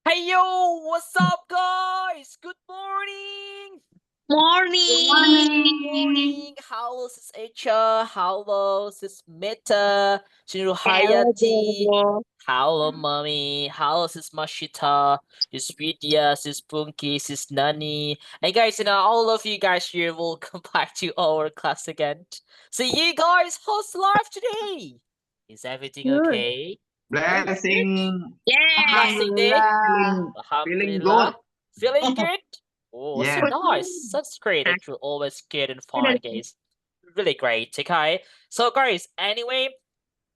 Hey yo, what's up, guys? Good morning. Good morning. Morning. Halo sis Echa, halo sis Meta, Shinru Hayati, Hello. halo Mommy, halo sis Mashita, sis Vidya, sis Punky, sis Nani. Hey guys, all of you guys here, welcome back to our class again. So you guys, how's life today? Is everything Good. okay? Good. Blessing. Yay. Blessing day. Feeling good. Alhamdulillah. Feeling good? Oh, so Yes. nice. That's great. That you're always good and fine, guys. Really great. Okay. So, guys, anyway,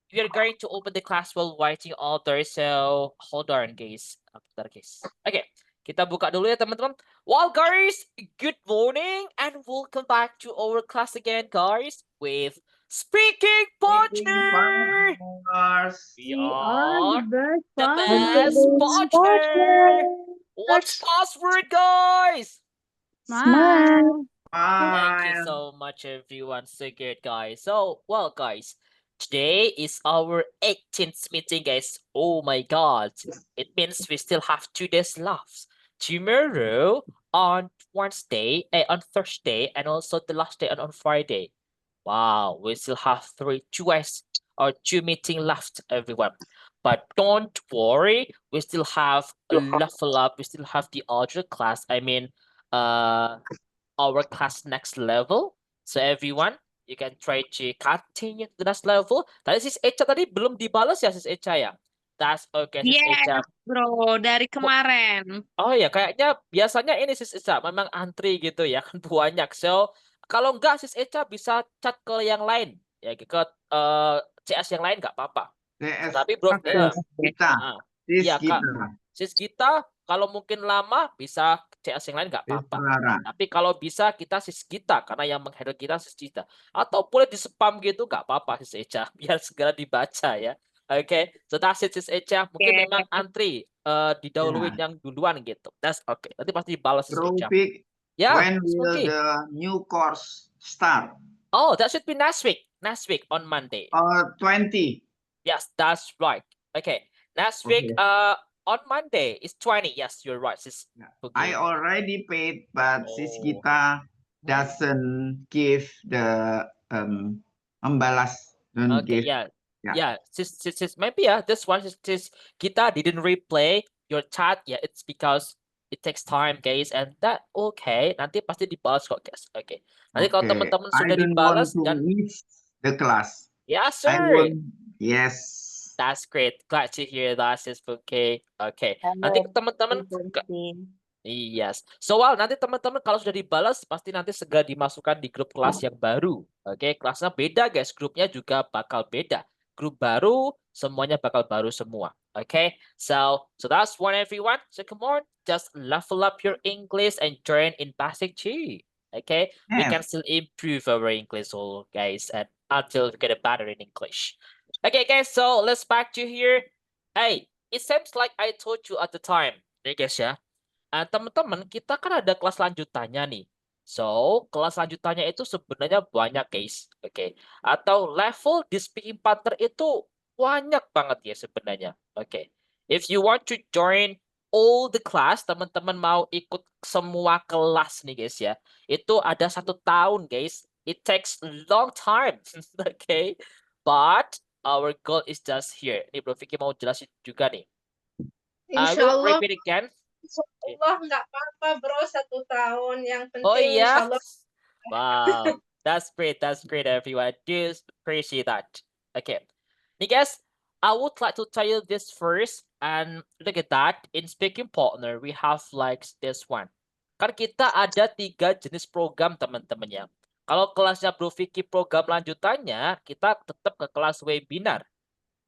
we are going to open the class while waiting order. So, hold on, guys. Bentar, guys. Okay. Kita buka dulu ya, teman-teman. Well, guys, good morning and welcome back to our class again, guys, with Speaking Partner. Partners. We We are are the the best best partner. What's partners. password, guys? Smile. Thank you Smile. so much, everyone. So good, guys. So, well, guys, today is our 18th meeting, guys. Oh my god. It means we still have 2 days left. Tomorrow, on Wednesday, on Thursday, and also the last day on Friday. Wow, we still have two meeting left, everyone. But don't worry, we still have a level up. We still have the other class. I mean, our class next level. So everyone, you can try to continue to the next level. Tadi sis Echa tadi belum dibalas ya sis Echa ya? That's okay sis Echa. Yes, bro. Dari kemarin. Oh ya, kayaknya biasanya ini sis Echa memang antri gitu ya kan banyak. So kalau enggak sis Echa bisa chat ke yang lain ya ke CS yang lain nggak apa-apa. CS. Tapi bro, CS kita. Sis iya kak. kita. Sis kita kalau mungkin lama bisa CS yang lain nggak Sis apa-apa. Clara. Tapi kalau bisa kita sis kita karena yang menghandle kita sis kita. Atau boleh di spam gitu nggak apa-apa sis Echa biar segera dibaca ya. Oke, so that's it sis Echa. Mungkin Oke. memang antri didahuluin yang duluan gitu. That's okay. Nanti pasti dibalas sis Echa. Rofik, Ya, when Sis will Punky. the new course start? Oh, that should be next week. Next week on Monday. 20. Yes, that's right. Okay, next week on Monday is 20. Yes, you're right, Sis Punky. I already paid, but sis Oh. kita doesn't give the membalas. Don't Okay, give. yeah. Sis, maybe this one sis kita didn't replay your chat. Yeah, it's because it takes time, guys, and that okay. Nanti pasti dibalas kok, guys. Okay. Nanti kalau teman-teman sudah I don't dibalas want to dan miss the class. yes, I sir. want, yes. That's great. Glad to hear that, Sis Punky. Okay. Nanti teman-teman yes. So, nanti teman-teman kalau sudah dibalas pasti nanti segera dimasukkan di grup kelas yang baru. Oke, kelasnya beda guys, grupnya juga bakal beda. Grup baru, semuanya bakal baru semua. Okay, so that's one everyone. So come on, just level up your English and join in Basic G. Okay, we can still improve our English, all guys, and until we get better in English. Okay, guys, so let's back to here. Hey, it seems like I told you at the time, nih guys ya. Teman-teman, kita kan ada kelas lanjutannya nih. So, kelas lanjutannya itu sebenarnya banyak, guys. Oke. Atau level di speaking partner itu banyak banget ya sebenarnya. Oke. If you want to join all the class, teman-teman mau ikut semua kelas nih, guys ya. Itu ada 1 tahun, guys. It takes a long time. Oke. But our goal is just here. Ini Bro Vicky mau jelasin juga nih. I will Insyaallah, repeat again. insyaallah nggak apa-apa bro 1 tahun. Yang penting Oh yeah. insyaallah. Wow. That's great. That's great, everyone. I do appreciate that. Okay. Nih guys, I would like to tell you this first. And look at that. In speaking partner, we have like this one. Kan kita ada 3 jenis program, teman-teman ya. Kalau kelasnya Bro Vicky program lanjutannya, kita tetap ke kelas webinar.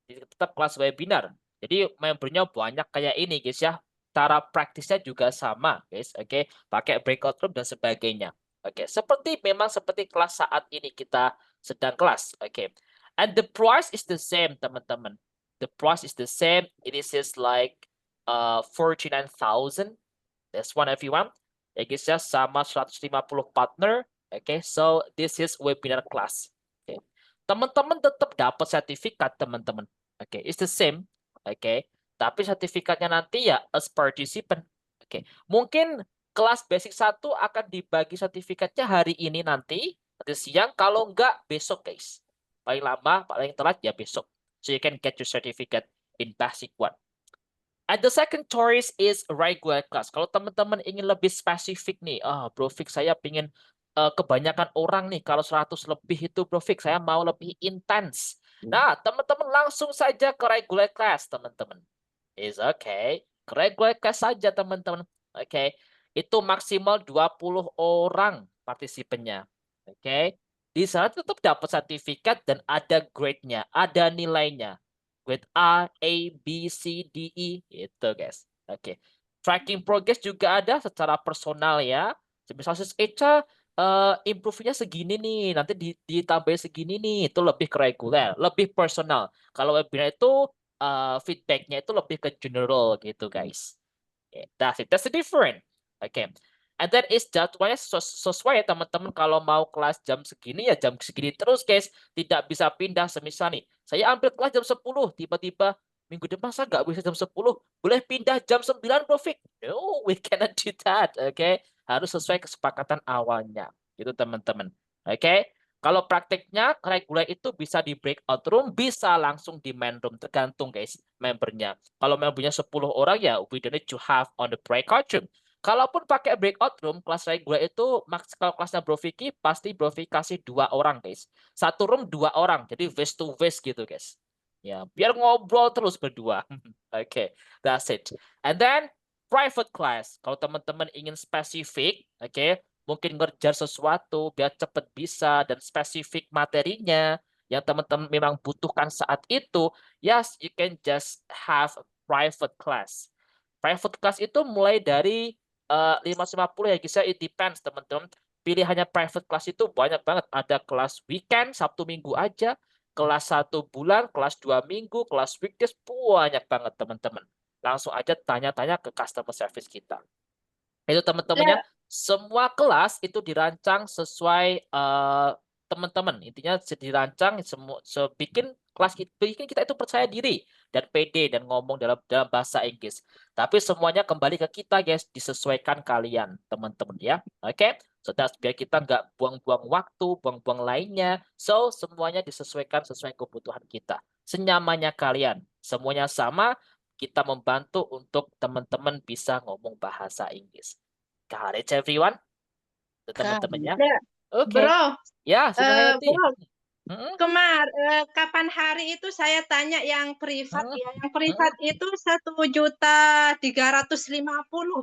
Jadi tetap kelas webinar. Jadi membernya banyak kayak ini guys ya. Cara praktisnya juga sama guys. Oke, pakai breakout room dan sebagainya. Oke, memang seperti kelas saat ini kita sedang kelas. Oke. And the price is the same, teman-teman. The price is the same. It is just like 49,000. That's one everyone. Ya guys ya, sama 150 partner. Oke, so this is webinar class. Oke. Teman-teman tetap dapat sertifikat, teman-teman. Oke, it's the same. Oke. Tapi sertifikatnya nanti ya as participant. Oke. Mungkin kelas basic 1 akan dibagi sertifikatnya hari ini nanti siang, kalau enggak besok, guys. Paling lama, paling telat ya besok. So you can get your certificate in basic 1. And the second choice is regular class. Kalau teman-teman ingin lebih spesifik nih, Bro Fik, saya ingin kebanyakan orang nih, kalau 100 lebih itu Bro Fik, saya mau lebih intens. Nah, teman-teman langsung saja ke regular class, teman-teman. Is okay. Ke regular class saja, teman-teman. Oke. Itu maksimal 20 orang partisipannya. Oke. Di sana tetap dapat sertifikat dan ada grade-nya, ada nilainya. Grade A, B, C, D, E, itu guys. Oke. Tracking progress juga ada secara personal ya. Misal sis Eca improve-nya segini nih, nanti ditambahin segini nih, itu lebih ke reguler, lebih personal. Kalau webinar itu feedback-nya itu lebih ke general gitu guys. Okay, that's it. That's the different. Okay. And then is jadwalnya sesuai ya teman-teman. Kalau mau kelas jam segini ya jam segini terus guys. Tidak bisa pindah. Semisal nih, saya ambil kelas jam 10, tiba-tiba minggu depan saya nggak bisa jam 10. Boleh pindah jam 9, Bro Fik? No, we cannot do that. Okay. Harus sesuai kesepakatan awalnya. Gitu teman-teman. Okay. Kalau prakteknya reguler itu bisa di breakout room, bisa langsung di main room, tergantung guys membernya. Kalau membernya 10 orang ya we don't need to have on the breakout room. Kalaupun pakai breakout room, kelas reguler itu kalau kelasnya Bro Vicky pasti Bro Vicky kasih 2 orang guys. Satu room 2 orang, jadi face to face gitu guys. Ya, biar ngobrol terus berdua. Oke, that's it. And then private class. Kalau teman-teman ingin spesifik, oke, mungkin ngerjar sesuatu biar cepat bisa dan spesifik materinya yang teman-teman memang butuhkan saat itu, yes, you can just have a private class. Private class itu mulai dari 550 ya, kisah it depends teman-teman. Pilihannya private class itu banyak banget. Ada kelas weekend, Sabtu Minggu aja, kelas 1 bulan, kelas 2 minggu, kelas weekdays, banyak banget teman-teman. Langsung aja tanya-tanya ke customer service kita. Itu teman-temannya, semua kelas itu dirancang sesuai teman-teman. Intinya dirancang semua bikin kelas bikin kita itu percaya diri dan pede dan ngomong dalam bahasa Inggris. Tapi semuanya kembali ke kita guys, disesuaikan kalian teman-teman ya. Oke. So that's biar kita nggak buang-buang waktu, buang-buang lainnya. So semuanya disesuaikan sesuai kebutuhan kita. Senyamannya kalian. Semuanya sama, kita membantu untuk teman-teman bisa ngomong bahasa Inggris. Got it, everyone? Teman-temannya. Oke. Bro, Ya, Sinahayati. Bro, kapan hari itu saya tanya yang privat ya. Yang privat itu 1.350.000,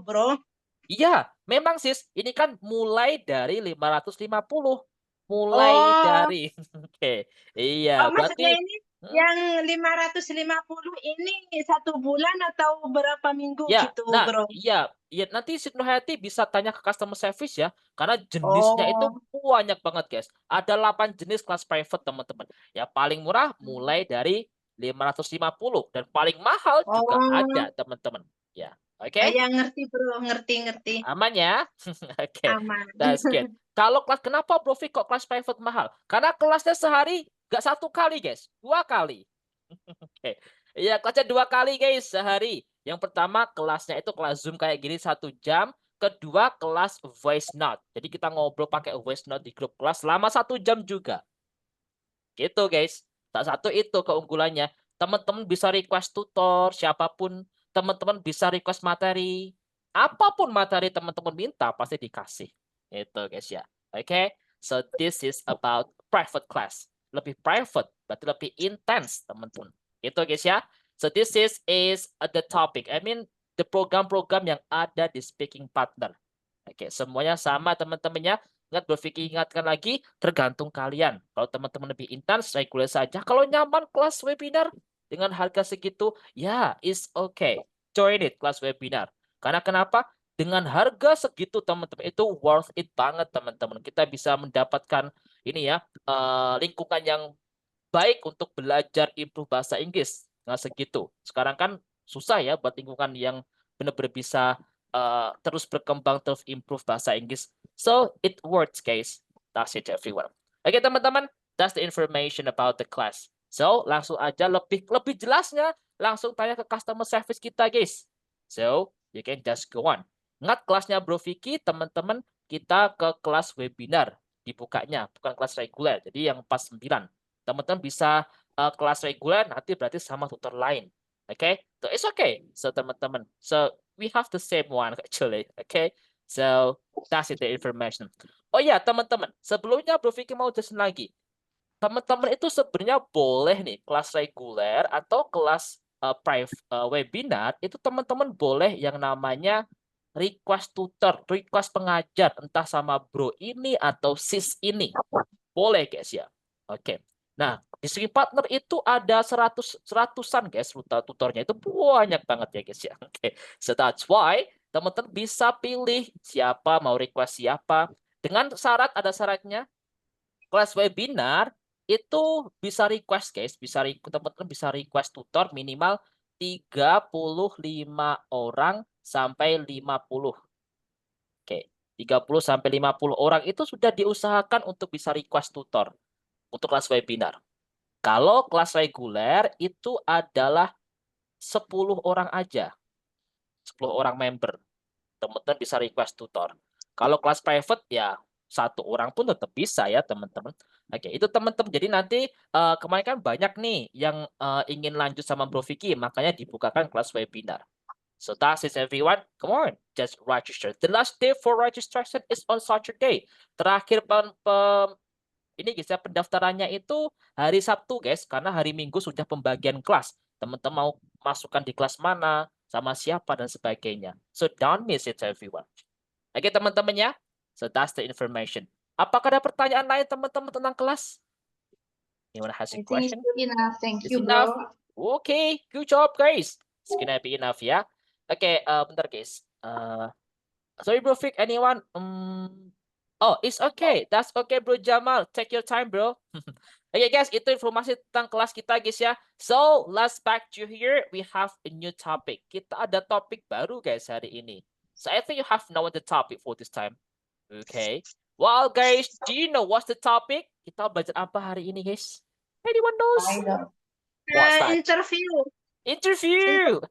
Bro. Iya, memang sis. Ini kan mulai dari 550. Mulai dari. Oke. Iya, Maksudnya berarti ini yang 550 ini 1 bulan atau berapa minggu ya, gitu, nah, Bro? iya, nanti Siti Hayati bisa tanya ke customer service ya, karena jenisnya itu banyak banget, guys. Ada 8 jenis kelas private, teman-teman. Ya, paling murah mulai dari 550 dan paling mahal juga ada, teman-teman. Ya, oke? Ya, ngerti, Bro. Ngerti. Aman ya? Oke. Aman. That's good. Kalau kelas, kenapa Bro Fik kok kelas private mahal? Karena kelasnya sehari nggak 1 kali, guys. 2 kali. Oke. Iya, kelasnya 2 kali, guys, sehari. Yang pertama kelasnya itu kelas Zoom kayak gini 1 jam. Kedua kelas voice note. Jadi kita ngobrol pakai voice note di grup kelas selama 1 jam juga. Gitu, guys. Satu itu keunggulannya. Teman-teman bisa request tutor, siapapun. Teman-teman bisa request materi. Apapun materi teman-teman minta, pasti dikasih. Itu, guys, ya. Oke? So, this is about private class. Lebih private, berarti lebih intens, teman-teman. Itu, guys, ya. So, this is the topic. I mean, the program-program yang ada di speaking partner. Oke, semuanya sama, teman-temannya. Ingat, Bro Vicky ingatkan lagi, tergantung kalian. Kalau teman-teman lebih intens, reguler saja. Kalau nyaman kelas webinar dengan harga segitu, ya, is okay. Join it, kelas webinar. Karena kenapa? Dengan harga segitu, teman-teman, itu worth it banget, teman-teman. Kita bisa mendapatkan ini ya, lingkungan yang baik untuk belajar improve bahasa Inggris. Nah, segitu. Sekarang kan susah ya buat lingkungan yang benar-benar bisa terus berkembang, terus improve bahasa Inggris. So, it works, guys. That's it, everyone. Oke, teman-teman. That's the information about the class. So, langsung aja lebih jelasnya, langsung tanya ke customer service kita, guys. So, you can just go on. Ingat kelasnya Bro Vicky, teman-teman, kita ke kelas webinar dibukanya, bukan kelas reguler. Jadi yang pas 9. Teman-teman bisa kelas reguler, nanti berarti sama tutor lain. Okay? So, it's okay. So, teman-teman. So, we have the same one, actually. Okay? So, that's it, the information. Oh ya, teman-teman. Sebelumnya Bro Vicky mau jelasin lagi. Teman-teman itu sebenarnya boleh nih, kelas reguler atau kelas webinar, itu teman-teman boleh yang namanya request tutor, request pengajar, entah sama bro ini atau sis ini. Boleh guys ya. Oke. Nah, di Sri Partner itu ada seratusan guys, tutornya itu banyak banget ya guys ya. Oke. So that's why teman-teman bisa pilih siapa mau request siapa. Dengan syarat, ada syaratnya. Kelas webinar itu bisa request guys, teman-teman bisa request tutor minimal 35 orang sampai 50. Oke, 30 sampai 50 orang itu sudah diusahakan untuk bisa request tutor untuk kelas webinar. Kalau kelas reguler itu adalah 10 orang aja. 10 orang member. Teman-teman bisa request tutor. Kalau kelas private ya 1 orang pun tetap bisa ya teman-teman. Oke, itu teman-teman. Jadi nanti kemarin kan banyak nih yang ingin lanjut sama Bro Vicky, makanya dibukakan kelas webinar. So that's it everyone. Come on, just register. The last day for registration is on Saturday. Terakhir ini guys ya, pendaftarannya itu hari Sabtu guys, karena hari Minggu sudah pembagian kelas. Teman-teman mau masukkan di kelas mana, sama siapa dan sebagainya. So don't miss it everyone. Oke teman-teman ya. So that's the information. Apakah ada pertanyaan lain teman-teman tentang kelas? Anyone has a I think question? it's good enough. Thank It's you, enough. bro. Okay, good job guys. It's gonna be enough ya. Oke, bentar guys. Sorry bro Vic, anyone? Oh, it's okay. That's okay bro Jamal. Take your time bro. Oke guys, itu informasi tentang kelas kita guys ya. So, let's back to here. We have a new topic. Kita ada topik baru guys hari ini. So, I think you have known the topic for this time. Okay. Well guys, do you know what's the topic? Kita belajar apa hari ini guys? Anyone knows? I don't. What's that? Interview. Interview.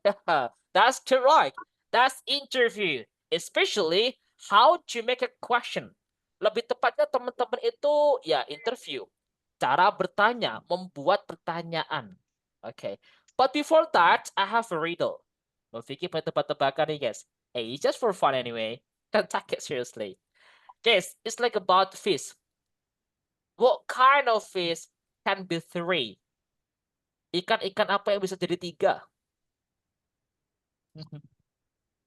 That's correct. That's interview. Especially how to make a question. Lebih tepatnya teman-teman itu ya interview. Cara bertanya, membuat pertanyaan. Okay. But before that, I have a riddle. Mau Vicky punya tebak-tebakan nih guys. Hey, it's just for fun anyway. Don't take it seriously. Guys, it's like about fish. What kind of fish can be 3? Ikan-ikan apa yang bisa jadi 3?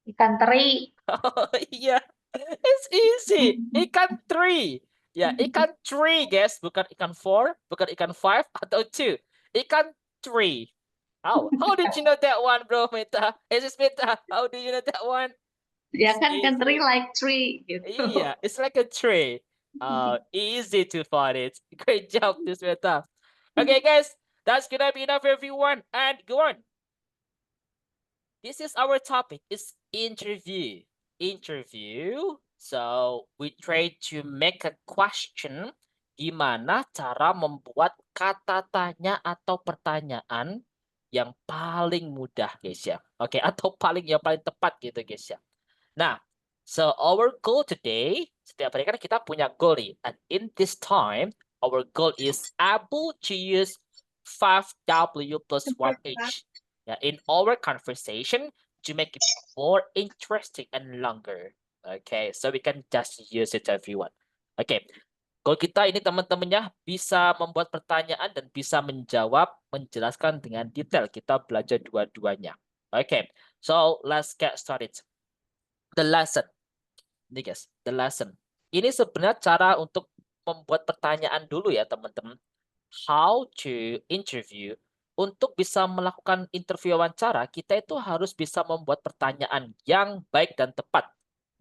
Ikan teri. Oh, iya, it's easy. Ikan 3. Ya, ikan 3, guys. Bukan ikan 4, bukan ikan 5, atau 2. Ikan 3. How did you know that one, bro, Meta? Is this Meta? How do you know that one? Ya kan ikan teri Easy. like tree gitu. Iya, it's like a tree. Easy to find it. Great job, this Meta. Okay, guys, that's gonna be enough, everyone. And go on. This is our topic. It's interview. Interview. So we try to make a question. Gimana cara membuat kata tanya atau pertanyaan yang paling mudah, guys ya. Oke, atau yang paling tepat gitu, guys ya. Nah, so our goal today, setiap hari kan kita punya goal nih. And in this time, our goal is able to use 5W plus 1H. Yeah, in our conversation to make it more interesting and longer. Okay, so we can just use it everyone. Okay, kalau kita ini teman-temannya bisa membuat pertanyaan dan bisa menjelaskan dengan detail. Kita belajar dua-duanya. Okay, so let's get started. The lesson. Ini guys, the lesson. Ini sebenarnya cara untuk membuat pertanyaan dulu ya teman-teman. How to interview. Untuk bisa melakukan interview wawancara, kita itu harus bisa membuat pertanyaan yang baik dan tepat.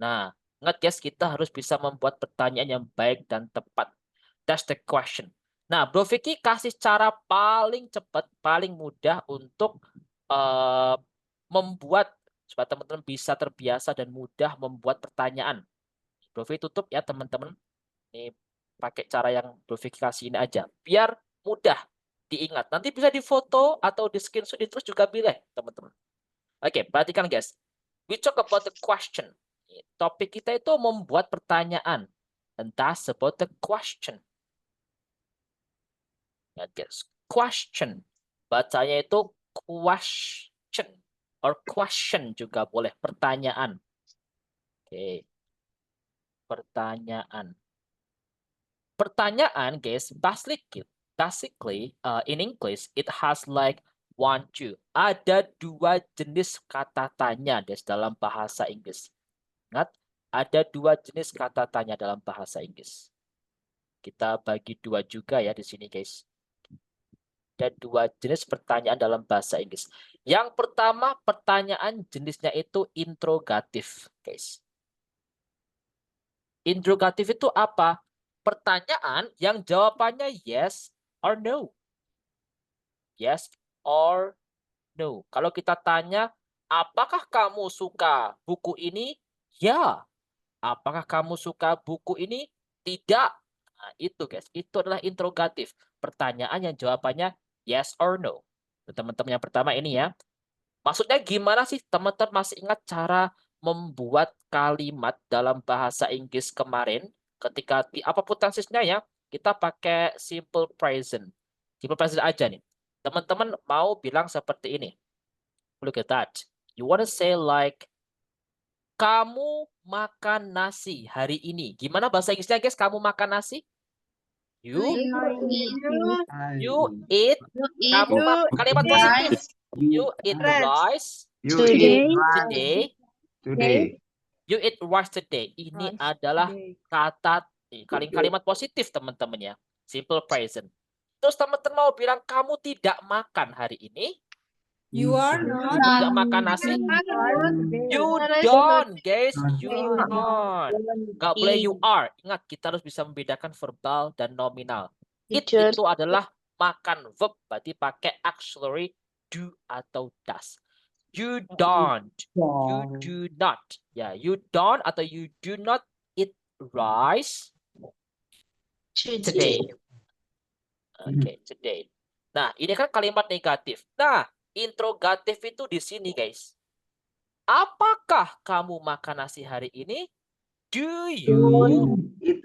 Nah, ingat guys, kita harus bisa membuat pertanyaan yang baik dan tepat. That's the question. Nah, Bro Vicky kasih cara paling cepat, paling mudah untuk membuat, supaya teman-teman bisa terbiasa dan mudah membuat pertanyaan. Bro Vicky tutup ya teman-teman. Ini pakai cara yang Bro Vicky kasih ini aja. Biar mudah. diingat. Nanti bisa difoto atau di screenshot terus juga boleh, teman-teman. Oke, perhatikan guys. We talk about the question. Topik kita itu membuat pertanyaan. And that's about the question. Ya, guys. Question. Bacanya itu question. Or question juga boleh. Pertanyaan. Oke. Pertanyaan. Pertanyaan, guys, basically in English, it has like one, two. Ada dua jenis kata tanya, guys, dalam bahasa Inggris. Ingat, ada dua jenis kata tanya dalam bahasa Inggris. Kita bagi dua juga ya di sini, guys. Ada dua jenis pertanyaan dalam bahasa Inggris. Yang pertama, pertanyaan jenisnya itu interrogatif, guys. Interrogatif itu apa? Pertanyaan yang jawabannya yes or no. Yes or no. Kalau kita tanya, apakah kamu suka buku ini? Ya. Apakah kamu suka buku ini? Tidak. Nah, itu guys, itu adalah interrogatif. Pertanyaan yang jawabannya yes or no. Teman-teman yang pertama ini ya. Maksudnya gimana sih teman-teman masih ingat cara membuat kalimat dalam bahasa Inggris kemarin? Ketika apapun tensesnya ya, kita pakai simple present. Simple present aja nih. Teman-teman mau bilang seperti ini. Look at that. You want to say like, kamu makan nasi hari ini. Gimana bahasa Inggrisnya guys? Kamu makan nasi? You eat. Kamu kalimat positif. You eat rice. You Today. eat rice Today. today. You eat rice today. Ini adalah kata kalimat positif teman-teman ya. Simple present. Terus teman-teman mau bilang kamu tidak makan hari ini. You are not. Tidak makan nasi. You don't, guys. You don't. Gak boleh you are. Ingat, kita harus bisa membedakan verbal dan nominal. It itu adalah makan verb. Berarti pakai auxiliary do atau does. You don't. You do not. Ya, you don't atau you do not eat rice today. Oke, today. Nah, ini kan kalimat negatif. Nah, interrogatif itu di sini, guys. Apakah kamu makan nasi hari ini? Do you eat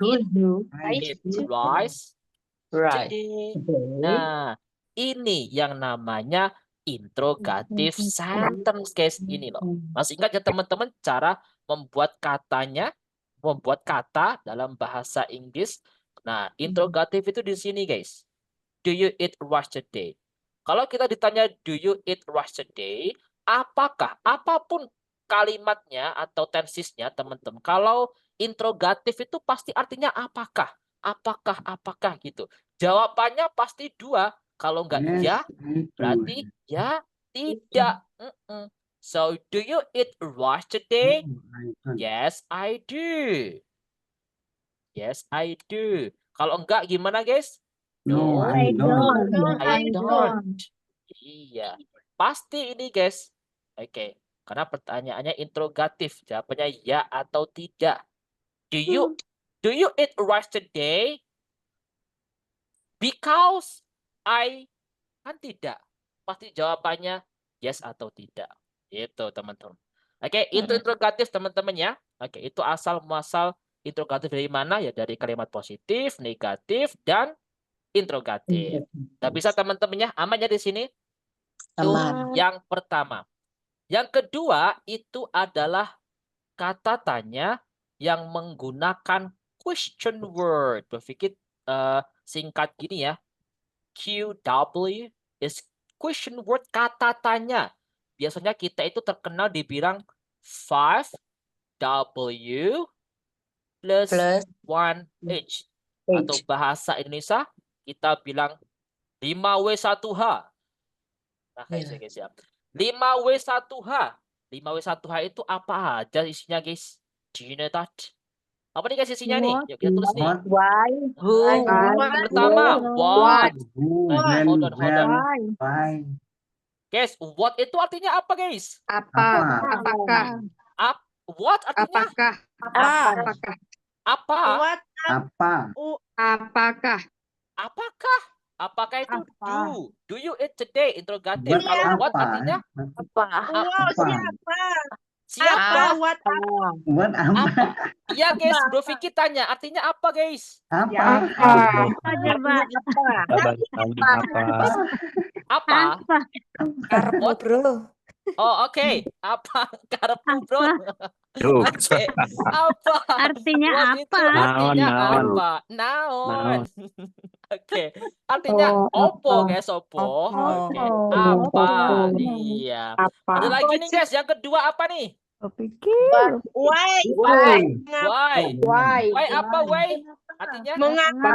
rice today? Nah, ini yang namanya interrogative sentence, guys. Ini loh. Masih ingat ya teman-teman cara membuat katanya, membuat kata dalam bahasa Inggris? Nah, interrogatif itu di sini, guys. Do you eat rice today? Kalau kita ditanya do you eat rice today, apakah apapun kalimatnya atau tensesnya teman-teman. Kalau interrogatif itu pasti artinya apakah, apakah gitu. Jawabannya pasti dua. Kalau enggak ya, berarti ya tidak. So do you eat rice today? Yes, I do. Yes, I do. Kalau enggak gimana, guys? No, I don't. I don't. Iya. Pasti ini, guys. Oke. Karena pertanyaannya interrogatif. Jawabannya ya atau tidak. Do you eat rice today? Because I kan tidak. Pasti jawabannya yes atau tidak. Itu, teman-teman. Oke, itu interrogatif, teman-teman ya. Oke, itu asal muasal interrogatif dari mana? Ya dari kalimat positif, negatif, dan interrogatif. Tidak bisa teman-temannya aman ya di sini? Aman. Yang pertama. Yang kedua itu adalah kata tanya yang menggunakan question word. Berpikir singkat gini ya. QW is question word, kata tanya. Biasanya kita itu terkenal dibilang 5W plus 1H. Atau bahasa Indonesia kita bilang 5W1H. Nah, kayak guys ya. 5W1H. 5W1H itu apa aja isinya, guys? Do you know that? Apa nih guys isinya nih? Yuk kita tulis nih. Why? Pertama, what? Hold on. Why? Guys, what itu artinya apa, guys? Apakah? What artinya apa? What? Apa? Apakah? Apakah? Apakah itu Apa? do? Do you eat today? Interrogatif. Buat Kalau what apa? artinya Apa? Wow, Apa? siapa? siapa? What apa? Buat apa? Apa? Iya guys, Apa? Bro Vicky tanya artinya apa guys? Apa? Apa coba? Apa? Apa? Apa? Apa? Karepmu, What? bro. Oh oke. Apa karepmu bro? Tuh. Oke. Apa? Artinya What apa? itu artinya Naon. apa? Naon. Naon. Oke. Artinya opo guys, opo. Opo. Oke. Apa? Iya. Ada lagi nih guys, yang kedua apa nih? Why? Why? Why? Why apa why? Artinya Mengapa?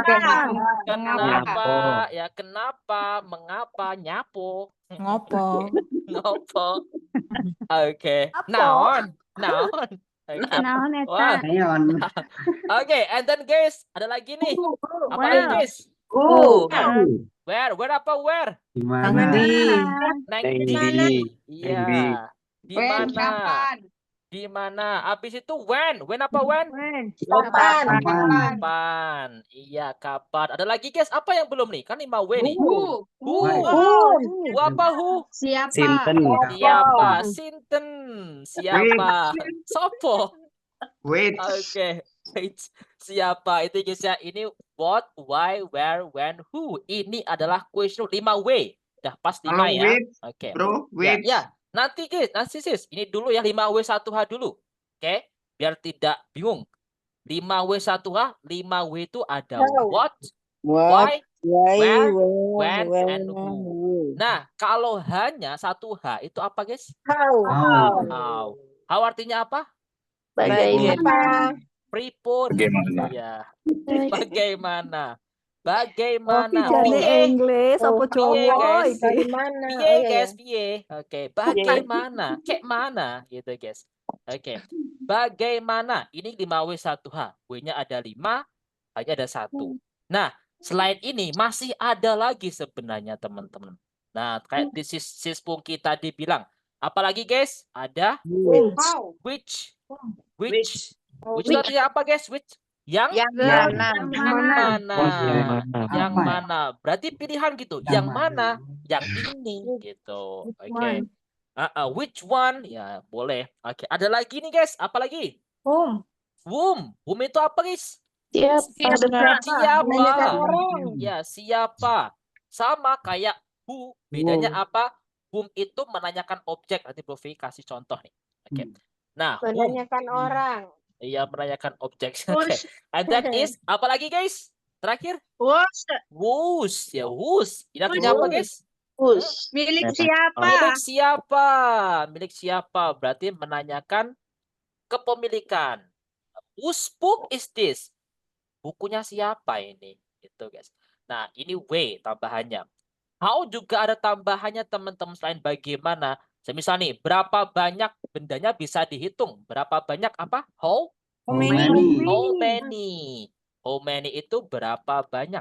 kenapa? Ya kenapa? Mengapa? Nyapo. Ngopo. Ngopo. Oke. Naon. Naon. Oke. Naon Wah. eta? Neon. Oke, and then guys, ada lagi nih. Apa lagi Well. guys? Where? Where apa where? Di Nang mana? di. Neng Neng di. di. Iya. Di When? mana? Kapan? Di mana? Habis itu when? When apa when? Kapan? Kapan? Iya, kapan? Ada lagi guys, apa yang belum nih? Kan 5W nih. Who? Who? Who apa who? Siapa? Sinten. Siapa? Sinten. Siapa? Sopo? Wait. Oke. Wait. Siapa? Itu guys ya. Ini what, why, where, when, who. Ini adalah question 5W. Udah pas 5 Halo, ya. wait, Oke. bro. Ya, Wait. ya. Nanti guys, nanti sis. Ini dulu ya 5W1H dulu. Oke. Biar tidak bingung. 5W1H, 5W itu ada what, why, where, when, and who. Nah, kalau hanya 1H itu apa guys? How? How. How artinya apa? Apa? Pripun. Bagaimana? Iya. Bagaimana? Bagaimana? Jane Piye? Inggris apa Jawa guys. iki? Bagaimana? Piye guys, piye? Oke, bagaimana? Kayak mana gitu guys. Oke. Bagaimana? Ini 5W1H. W-nya ada 5, H-nya ada 1. Nah, selain ini masih ada lagi sebenarnya teman-teman. Nah, kayak di sis Pungki tadi bilang, apalagi guys? Ada How? which. Which itu artinya apa guys? Which? Yang Mana? mana? Yang Apa? mana? Berarti pilihan gitu. Yang mana? Yang ini gitu. Oke. Which one? Ya, boleh. Oke. Ada lagi nih guys. Apa lagi? Whom. Whom itu apa guys? Siapa? Ya, siapa? Sama kayak who. Bedanya apa? Whom itu menanyakan objek. Nanti Bro Vi kasih contoh nih. Oke. Nah, whom. Menanyakan orang. Iya, menanyakan objek. Oke. And that is apa lagi guys? Terakhir. Whose. Ya, whose. Ini artinya apa guys? Milik siapa? Milik siapa? Milik siapa? Berarti menanyakan kepemilikan. Whose book is this? Bukunya siapa ini? Gitu guys. Nah, ini W tambahannya. How juga ada tambahannya teman-teman selain bagaimana. Semisal nih, berapa banyak bendanya bisa dihitung? Berapa banyak apa? How many? How many itu berapa banyak?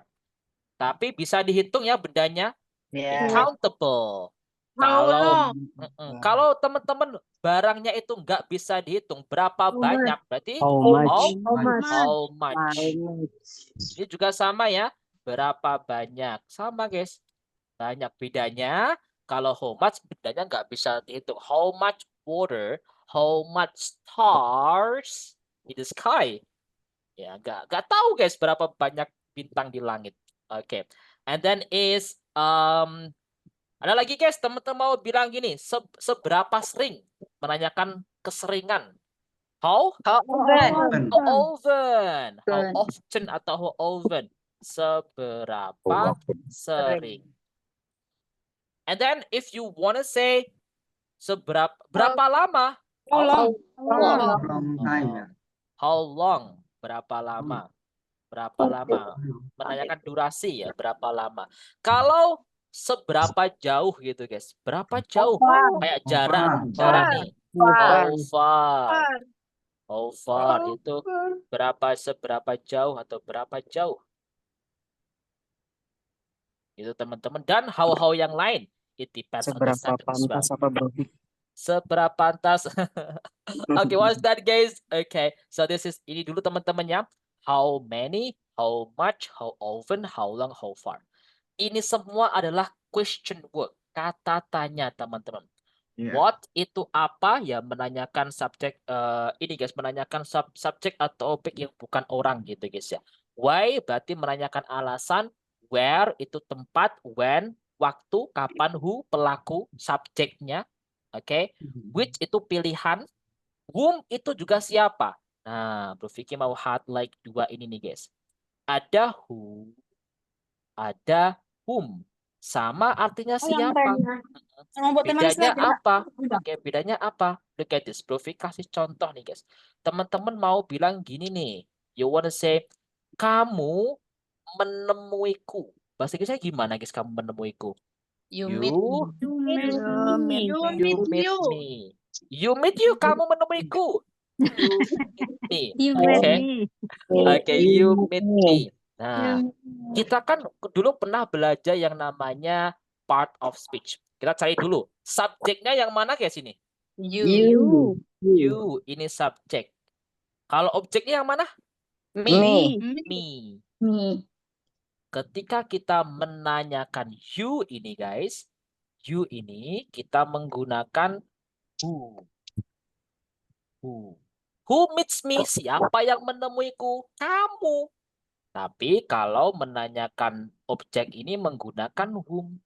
Tapi bisa dihitung ya bendanya. Countable. Kalau teman-teman barangnya itu nggak bisa dihitung berapa banyak, berarti how much. Ini juga sama ya. Berapa banyak? Sama guys. Banyak bedanya. Kalau how much bedanya nggak bisa dihitung. How much water, how much stars in the sky. Ya, nggak tahu guys berapa banyak bintang di langit. Oke. And then is ada lagi guys, teman-teman mau bilang gini, seberapa sering menanyakan keseringan. How often. How often atau how often. Seberapa sering. And then if you wanna say berapa lama? Long time. How long? Berapa lama? Berapa lama? Menanyakan durasi ya, berapa lama. Kalau seberapa jauh gitu guys. Berapa jauh? Kayak jarak nih. How far itu seberapa jauh atau berapa jauh. Itu teman-teman. Dan how yang lain. It depends on the sentence. Seberapa pantas apa bro? Seberapa pantas. Okay, what's that guys? Okay, so this is ini dulu teman-temannya. How many, how much, how often, how long, how far. ini semua adalah question word, kata tanya teman-teman. Iya. What itu apa? Ya menanyakan subjek ini guys, menanyakan subjek atau objek yang bukan orang gitu guys ya. Why berarti menanyakan alasan. Where itu tempat. When waktu. Kapan. Who pelaku, subjeknya. Oke. Which itu pilihan. Whom itu juga siapa. Nah, Bro Vicky mau highlight dua ini nih guys. Ada who, ada whom. Sama artinya siapa. Bedanya apa? Oke, bedanya apa? Look at this. Bro Vicky kasih contoh nih guys. Teman-teman mau bilang gini nih. You wanna say, kamu menemuiku. Bahasa Inggrisnya gimana guys, kamu menemuiku? You You meet me. You meet me. You meet you, kamu menemuiku. You meet me. You Oke. met me. Oke, you meet me. Nah, kita kan dulu pernah belajar yang namanya part of speech. Kita cari dulu. Subjeknya yang mana guys ini? You. You, ini subjek. Kalau objeknya yang mana? Me. Me. Ketika kita menanyakan you ini guys, you ini kita menggunakan who. Who meets me? Siapa yang menemuiku? Kamu. Tapi kalau menanyakan objek ini menggunakan whom.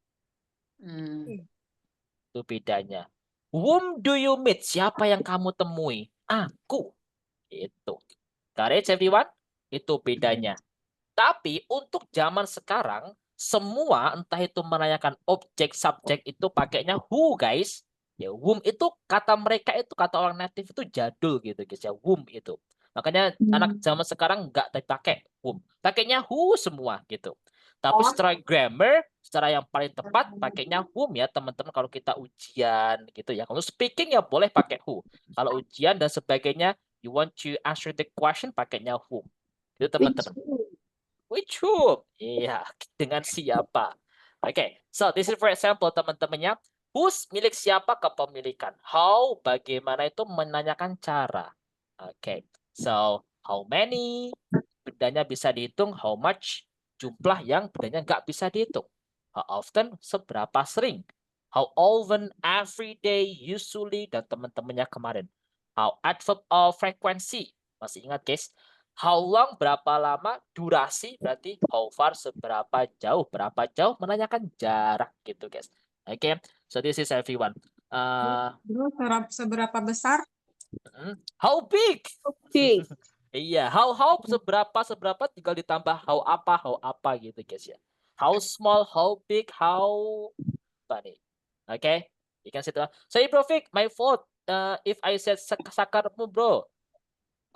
Itu bedanya. Whom do you meet? Siapa yang kamu temui? Aku. Itu. Got it, everyone? Itu bedanya. Tapi untuk zaman sekarang, semua entah itu menanyakan objek, subjek itu pakainya who, guys. Ya, whom itu kata mereka itu, kata orang native itu jadul gitu, guys. Ya, whom itu. Makanya anak zaman sekarang nggak dipakai whom. Pakainya who semua gitu. Tapi secara grammar, secara yang paling tepat pakainya whom ya, teman-teman, kalau kita ujian gitu ya. Kalau speaking ya boleh pakai who. Kalau ujian dan sebagainya, you want to answer the question pakainya whom. Itu teman-teman. Which whom? Iya, dengan siapa. Oke, so this is for example teman-temannya. Whose milik siapa kepemilikan. How, bagaimana itu menanyakan cara. Oke, so how many, bedanya bisa dihitung. How much, jumlah yang bedanya nggak bisa dihitung. How often, seberapa sering. How often, every day, usually, dan teman-temannya kemarin. How adverb of frequency. Masih ingat guys? How long, berapa lama, durasi berarti how far, seberapa jauh, berapa jauh, menanyakan jarak gitu guys. Oke, so this is everyone. Bro, seberapa besar? How big? Iya, how seberapa tinggal ditambah how apa gitu guys ya. How small, how big, how apa nih? Oke, you can say that. Sorry Bro Vic, my fault. If I said sakarmu bro.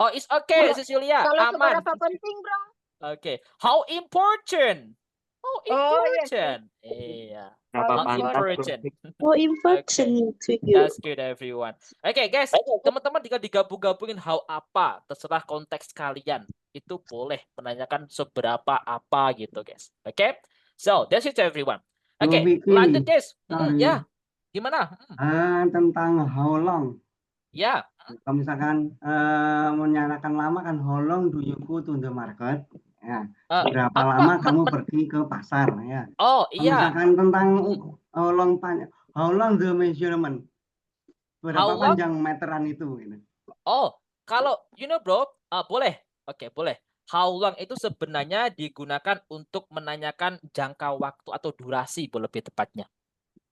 Oh, it's okay, this is Yulia. Kalau Aman. seberapa penting, bro? Okay. How important? Oh, Oh, yes, important. Iya. Berapa How pantas, important. Oh, important to you. That's good, everyone. Okay, guys. Teman-teman tinggal digabung-gabungin how apa. Terserah konteks kalian. Itu boleh menanyakan seberapa apa gitu, guys. Okay? So, that's it, everyone. Okay, Vicky, lanjut, guys. sorry. Ya. Gimana? Tentang how long. Ya. Kalau misalkan menyatakan lama kan how long do you go to the market? Ya, berapa lama kamu pergi ke pasar ya? Oh, Kalau iya. misalkan tentang how long the measurement? Berapa panjang meteran itu? Gitu. Oh, kalau bro, boleh. Oke, boleh. How long itu sebenarnya digunakan untuk menanyakan jangka waktu atau durasi lebih tepatnya.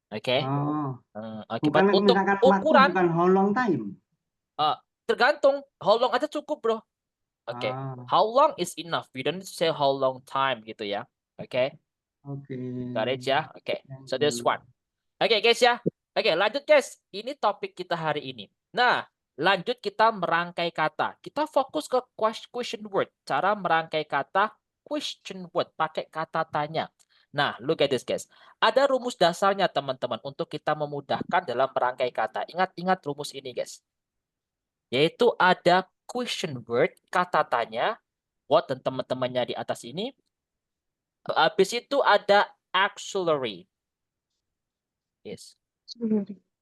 Oke. Oh. Bukan untuk misalkan ukuran. waktu, bukan how long time. Tergantung. How long aja cukup, bro. Oke. How long is enough. We don't need to say how long time gitu ya. Oke. Oke. Got it ya. Oke. So this one. Oke, guys ya. Oke, lanjut guys. Ini topik kita hari ini. Nah, lanjut kita merangkai kata. Kita fokus ke question word. Cara merangkai kata question word. Pakai kata tanya. Nah, look at this guys. Ada rumus dasarnya teman-teman untuk kita memudahkan dalam merangkai kata. Ingat-ingat rumus ini guys. Yaitu ada question word, kata tanya. What dan teman-temannya di atas ini. Habis itu ada auxiliary. Yes.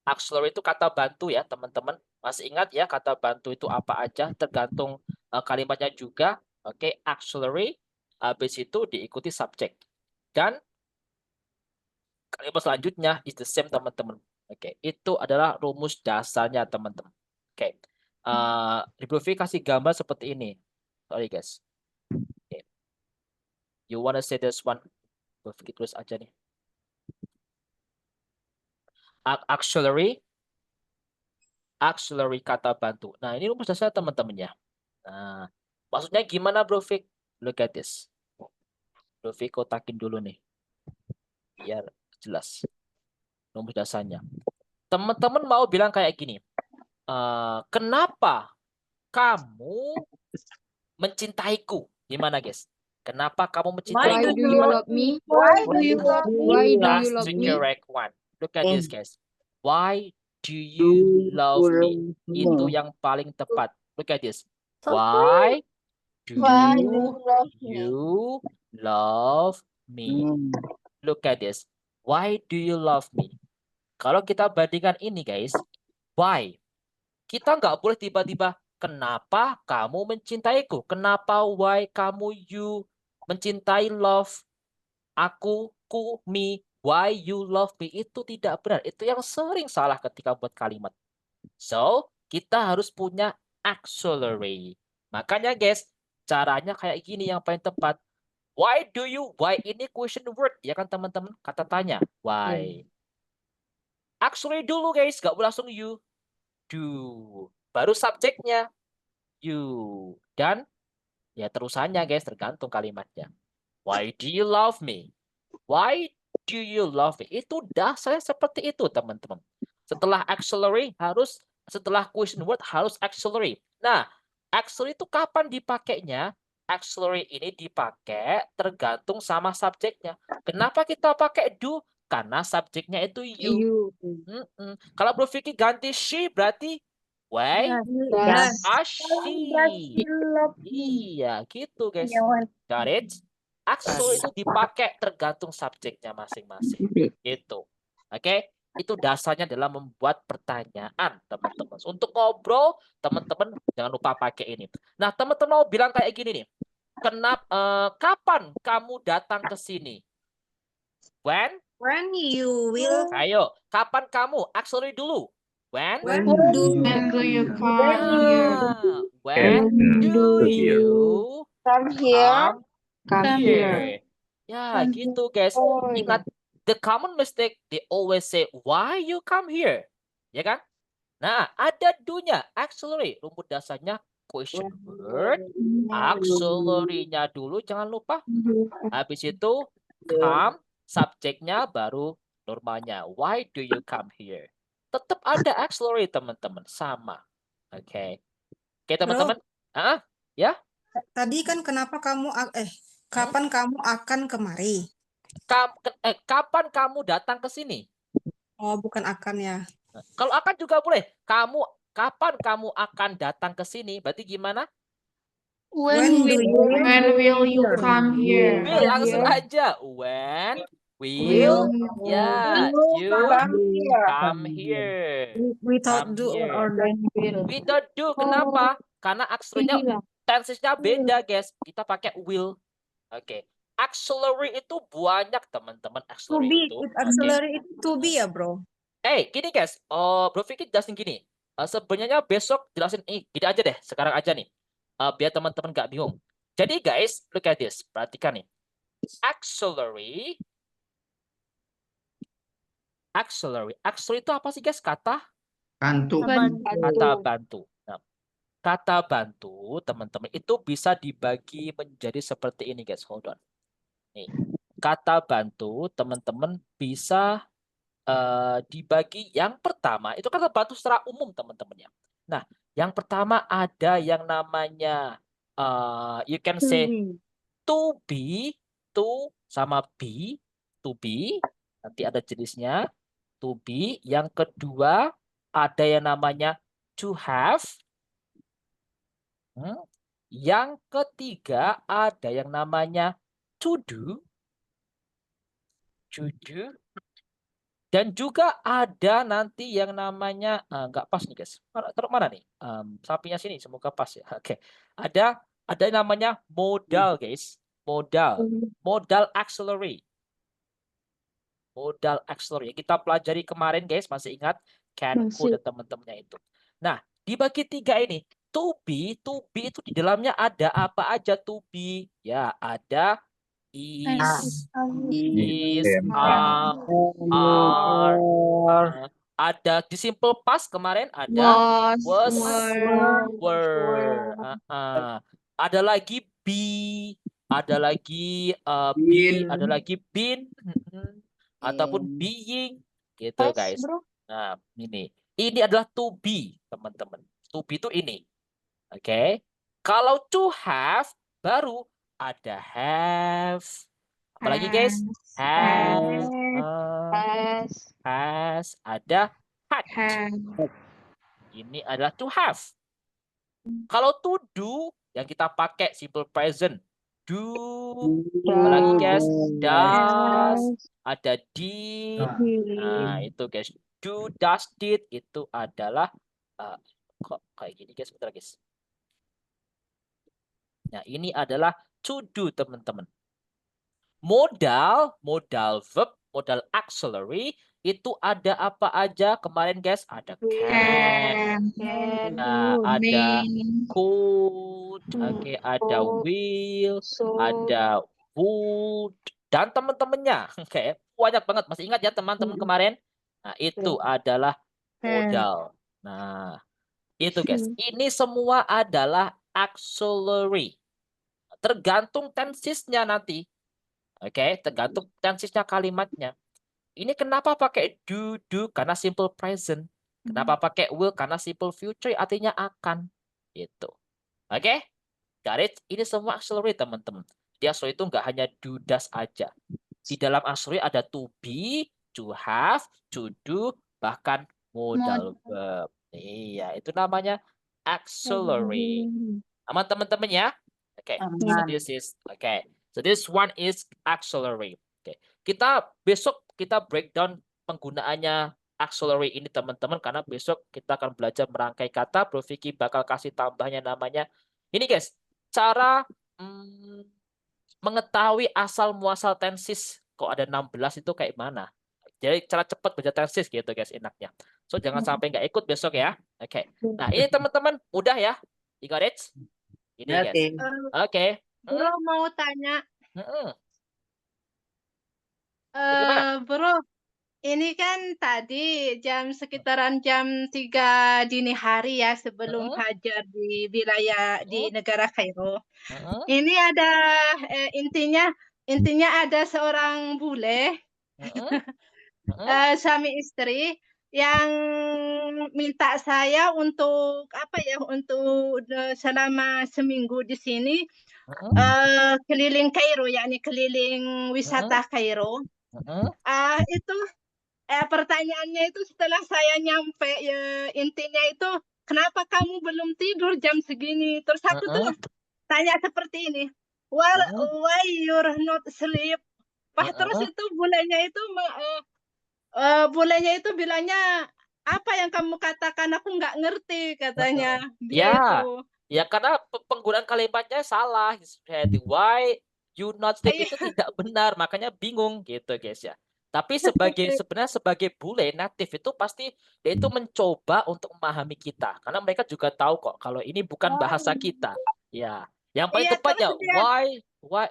Auxiliary itu kata bantu ya teman-teman. Masih ingat ya kata bantu itu apa aja? Tergantung kalimatnya juga. Oke, auxiliary. Habis itu diikuti subjek. Dan Kalimat selanjutnya is the same, teman-teman. Oke, itu adalah rumus dasarnya, teman-teman. Oke. Bro Vicky kasih gambar seperti ini. Sorry, guys. Oke. You wanna say this one? Bro Vicky tulis aja nih. Auxiliary kata bantu. Nah, ini rumus dasar teman-teman ya. Nah, maksudnya gimana, Bro Vicky? Look at this. Bro Vicky kotakin dulu nih. Biar jelas. Rumus dasarnya. Teman-teman mau bilang kayak gini. Kenapa kamu mencintaiku? Gimana, guys? Kenapa kamu Why mencintaiku? do you love me? Why do you love me? Why do That's you love the me? correct one. Look at this, guys. Why do you love me? Itu yang paling tepat. Look at this. Why do Why do you love me? you love me? Look at this. Why do you love me? Kalau kita bandingkan ini, guys, why? Kita nggak boleh tiba-tiba, kenapa kamu mencintaiku? Kenapa why kamu you mencintai love aku, ku, me, why you love me? Itu tidak benar. Itu yang sering salah ketika buat kalimat. So, kita harus punya auxiliary. Makanya, guys, caranya kayak gini yang paling tepat. Why do you? Why ini question word, ya kan, teman-teman? Kata tanya. Why? Auxiliary dulu, guys. Nggak boleh langsung you. Do. Baru subjeknya. You. Dan ya terusannya, guys. Tergantung kalimatnya. Why do you love me? Why do you love me? Itu dasarnya seperti itu, teman-teman. Setelah auxiliary harus, setelah question word harus auxiliary. Nah, auxiliary itu kapan dipakainya? Auxiliary ini dipakai tergantung sama subjeknya. Kenapa kita pakai do? Karena subjeknya itu you. Kalau Bro Vicky ganti she berarti why she. Iya, gitu, guys. Got it? Auxiliary itu dipakai tergantung subjeknya masing-masing. Gitu. Oke? Itu dasarnya adalah membuat pertanyaan, teman-teman. Untuk ngobrol, teman-teman jangan lupa pakai ini. Nah, teman-teman mau bilang kayak gini nih. Kapan kamu datang ke sini? When you will. Ayo, kapan kamu? Auxiliary dulu. When Do you come here? When do you Come here. come here? Ya, gitu, guys. Ingat, the common mistake, they always say, why you come here? Ya kan? Nah, ada do-nya, auxiliary. Rumput dasarnya question word. Auxiliary-nya dulu, jangan lupa. Habis itu, come, subjeknya baru normalnya. Why do you come here? Tetap ada auxiliary, teman-teman. Sama. Oke. Oke, teman-teman. Ya? Tadi kan kapan kamu akan kemari? Kapan kamu datang ke sini? Oh, bukan akan ya. Kalau akan juga boleh. Kapan kamu akan datang ke sini? Berarti gimana? When will you come here? Will, langsung aja. When will you come here? Without Come do here. or then will. Without do. Kenapa? Karena auxiliary-nya tenses-nya beda, guys. Kita pakai will. Oke. Auxiliary itu banyak, teman-teman. To Auxiliary be, itu. with auxiliary itu to be ya, bro. Gini, guys. Bro Vicky jelasin gini. Sebenarnya besok jelasin gini aja deh. Sekarang aja nih. Biar teman-teman nggak bingung. Jadi, guys, look at this. Perhatikan nih. Auxiliary. Auxiliary itu apa sih, guys? Kata Bantu. bantu. Nah, kata bantu, teman-teman, itu bisa dibagi menjadi seperti ini, guys. Hold on. Nih, kata bantu, teman-teman, bisa dibagi. Yang pertama, itu kata bantu secara umum, teman-teman ya. Nah, yang pertama ada yang namanya, you can say to be, to sama be, to be. Nanti ada jenisnya. To be. Yang kedua ada yang namanya to have. Yang ketiga ada yang namanya to do. To do. Dan juga ada nanti yang namanya nggak pas nih, guys. Taruh mana nih? Sapinya sini, semoga pas ya. Oke. Ada yang namanya modal, guys. Modal auxiliary. Modal auxiliary. Kita pelajari kemarin guys, masih ingat? Can, could, dan teman-temannya itu. Nah, dibagi 3 ini. To be itu di dalamnya ada apa aja to be? Ya, ada is, are, ada di simple past kemarin ada was, were. Ada lagi be, ada lagi be, ada lagi been, ataupun being, gitu guys. Nah, ini adalah to be, teman-teman. To be itu ini. Oke. Kalau to have baru ada have. Apalagi guys? Have, has, ada had. Ini adalah to have. Kalau to do yang kita pakai simple present. Do. Apalagi guys? Does. Ada did. Nah, itu guys. Do, does, did itu adalah kok kayak gini guys, bentar guys. Nah, ini adalah to do, teman-teman. Modal verb, modal auxiliary itu ada apa aja kemarin guys? Ada can, ada could, oke, ada will, ada would, dan teman-temannya. Oke, banyak banget. Masih ingat ya teman-teman kemarin? Nah, itu adalah modal. Nah, itu guys. Ini semua adalah auxiliary. Tergantung tensesnya nanti. Oke, tergantung tensesnya kalimatnya. Ini kenapa pakai do karena simple present. Kenapa pakai will karena simple future artinya akan. Gitu. Oke? Got it? Ini semua auxiliary teman-teman. Di auxiliary itu nggak hanya do, does aja. Di dalam auxiliary ada to be, to have, to do, bahkan modal verb. Iya, itu namanya auxiliary. Aman teman-teman ya? Oke. So this is So this one is auxiliary. Oke. Besok kita breakdown penggunaannya auxiliary ini teman-teman karena besok kita akan belajar merangkai kata. Bro Vicky bakal kasih tambahnya namanya. Ini guys, cara mengetahui asal muasal tenses. Kok ada 16 itu kayak mana? Jadi cara cepat baca tenses gitu guys enaknya. So jangan sampai nggak ikut besok ya. Oke. Nah ini teman-teman mudah ya. You got it? Ini guys. Oke. Bro mau tanya. Bro, ini kan tadi sekitaran jam 3 dini hari ya sebelum fajar di wilayah di negara Kairo. Ini ada intinya ada seorang bule suami istri yang minta saya untuk untuk selama seminggu di sini keliling Kairo, yakni keliling wisata Kairo. Itu pertanyaannya itu setelah saya nyampe intinya itu kenapa kamu belum tidur jam segini? Terus aku tuh tanya seperti ini, why you're not sleep? Terus itu bulenya itu bilangnya apa yang kamu katakan aku nggak ngerti katanya. Ya karena penggunaan kalimatnya salah. Why you not sleep itu tidak benar, makanya bingung gitu guys ya. Tapi sebenarnya sebagai bule native itu pasti dia itu mencoba untuk memahami kita karena mereka juga tahu kok kalau ini bukan bahasa kita. Ya, yang paling tepatnya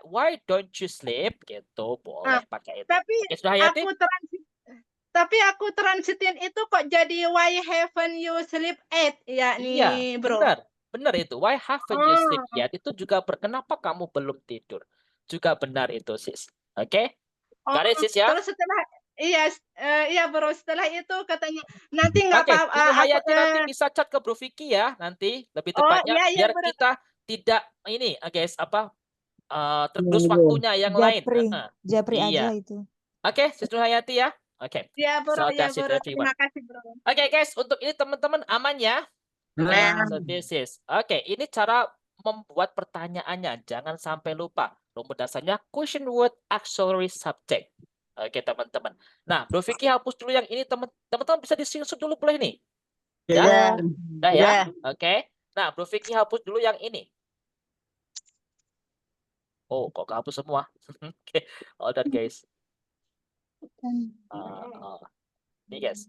why don't you sleep gitu boleh pakai itu. Tapi aku transitin itu kok jadi why haven't you sleep yet yakni bro. Benar itu. Why haven't you sleep yet? Itu juga kenapa kamu belum tidur? Juga benar itu, sis. Oke? Got it, sis ya? Terus setelah iya bro, setelah itu katanya nanti nggak apa-apa. Hayati nanti bisa chat ke Bro Vicky ya, nanti lebih tepatnya biar kita tidak ini, guys, tergerus waktunya yang lain. Japri aja itu. Oke, sis Hayati ya. Oke. Iya, bro. Terima kasih, bro. Oke, guys, untuk ini teman-teman aman ya? So this is. Oke, ini cara membuat pertanyaannya. Jangan sampai lupa. Rumus dasarnya question word auxiliary subject. Oke, teman-teman. Nah, Bro Vicky hapus dulu yang ini, teman-teman bisa di-screenshot dulu boleh nih? Ya? Udah ya? Oke. Nah, Bro Vicky hapus dulu yang ini. Oh, kok kehapus semua? Oke, hold on guys. Ini guys.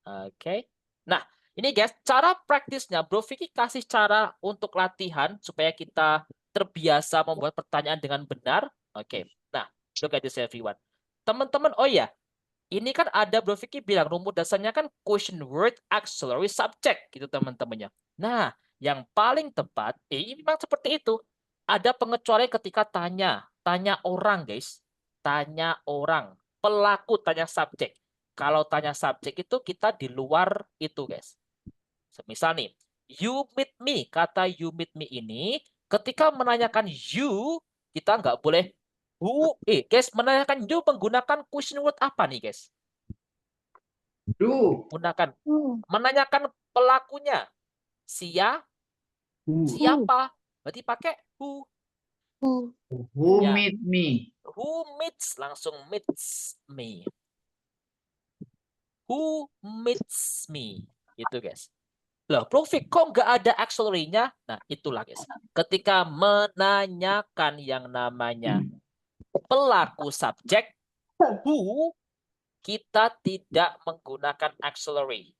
Oke. Nah, ini guys, cara praktisnya Bro Vicky kasih cara untuk latihan supaya kita terbiasa membuat pertanyaan dengan benar. Oke. Nah, look at this everyone. Teman-teman, oh ya, ini kan ada Bro Vicky bilang rumus dasarnya kan question word auxiliary subject gitu teman-temannya. Nah, yang paling tepat, memang seperti itu. Ada pengecualian ketika tanya orang guys. Tanya orang, pelaku tanya subjek. Kalau tanya subjek itu kita di luar itu guys. Misal nih, you meet me, kata you meet me ini ketika menanyakan you, kita nggak boleh who, guys, menanyakan you menggunakan question word apa nih guys? Do. Gunakan menanyakan pelakunya siapa, berarti pakai who. Who Ya. meet me? Who meets, langsung meets me. Who meets me, itu guys. Loh, Bro Vic, kok nggak ada auxiliary-nya? Nah, itulah guys. Ketika menanyakan yang namanya pelaku subjek, who, kita tidak menggunakan auxiliary.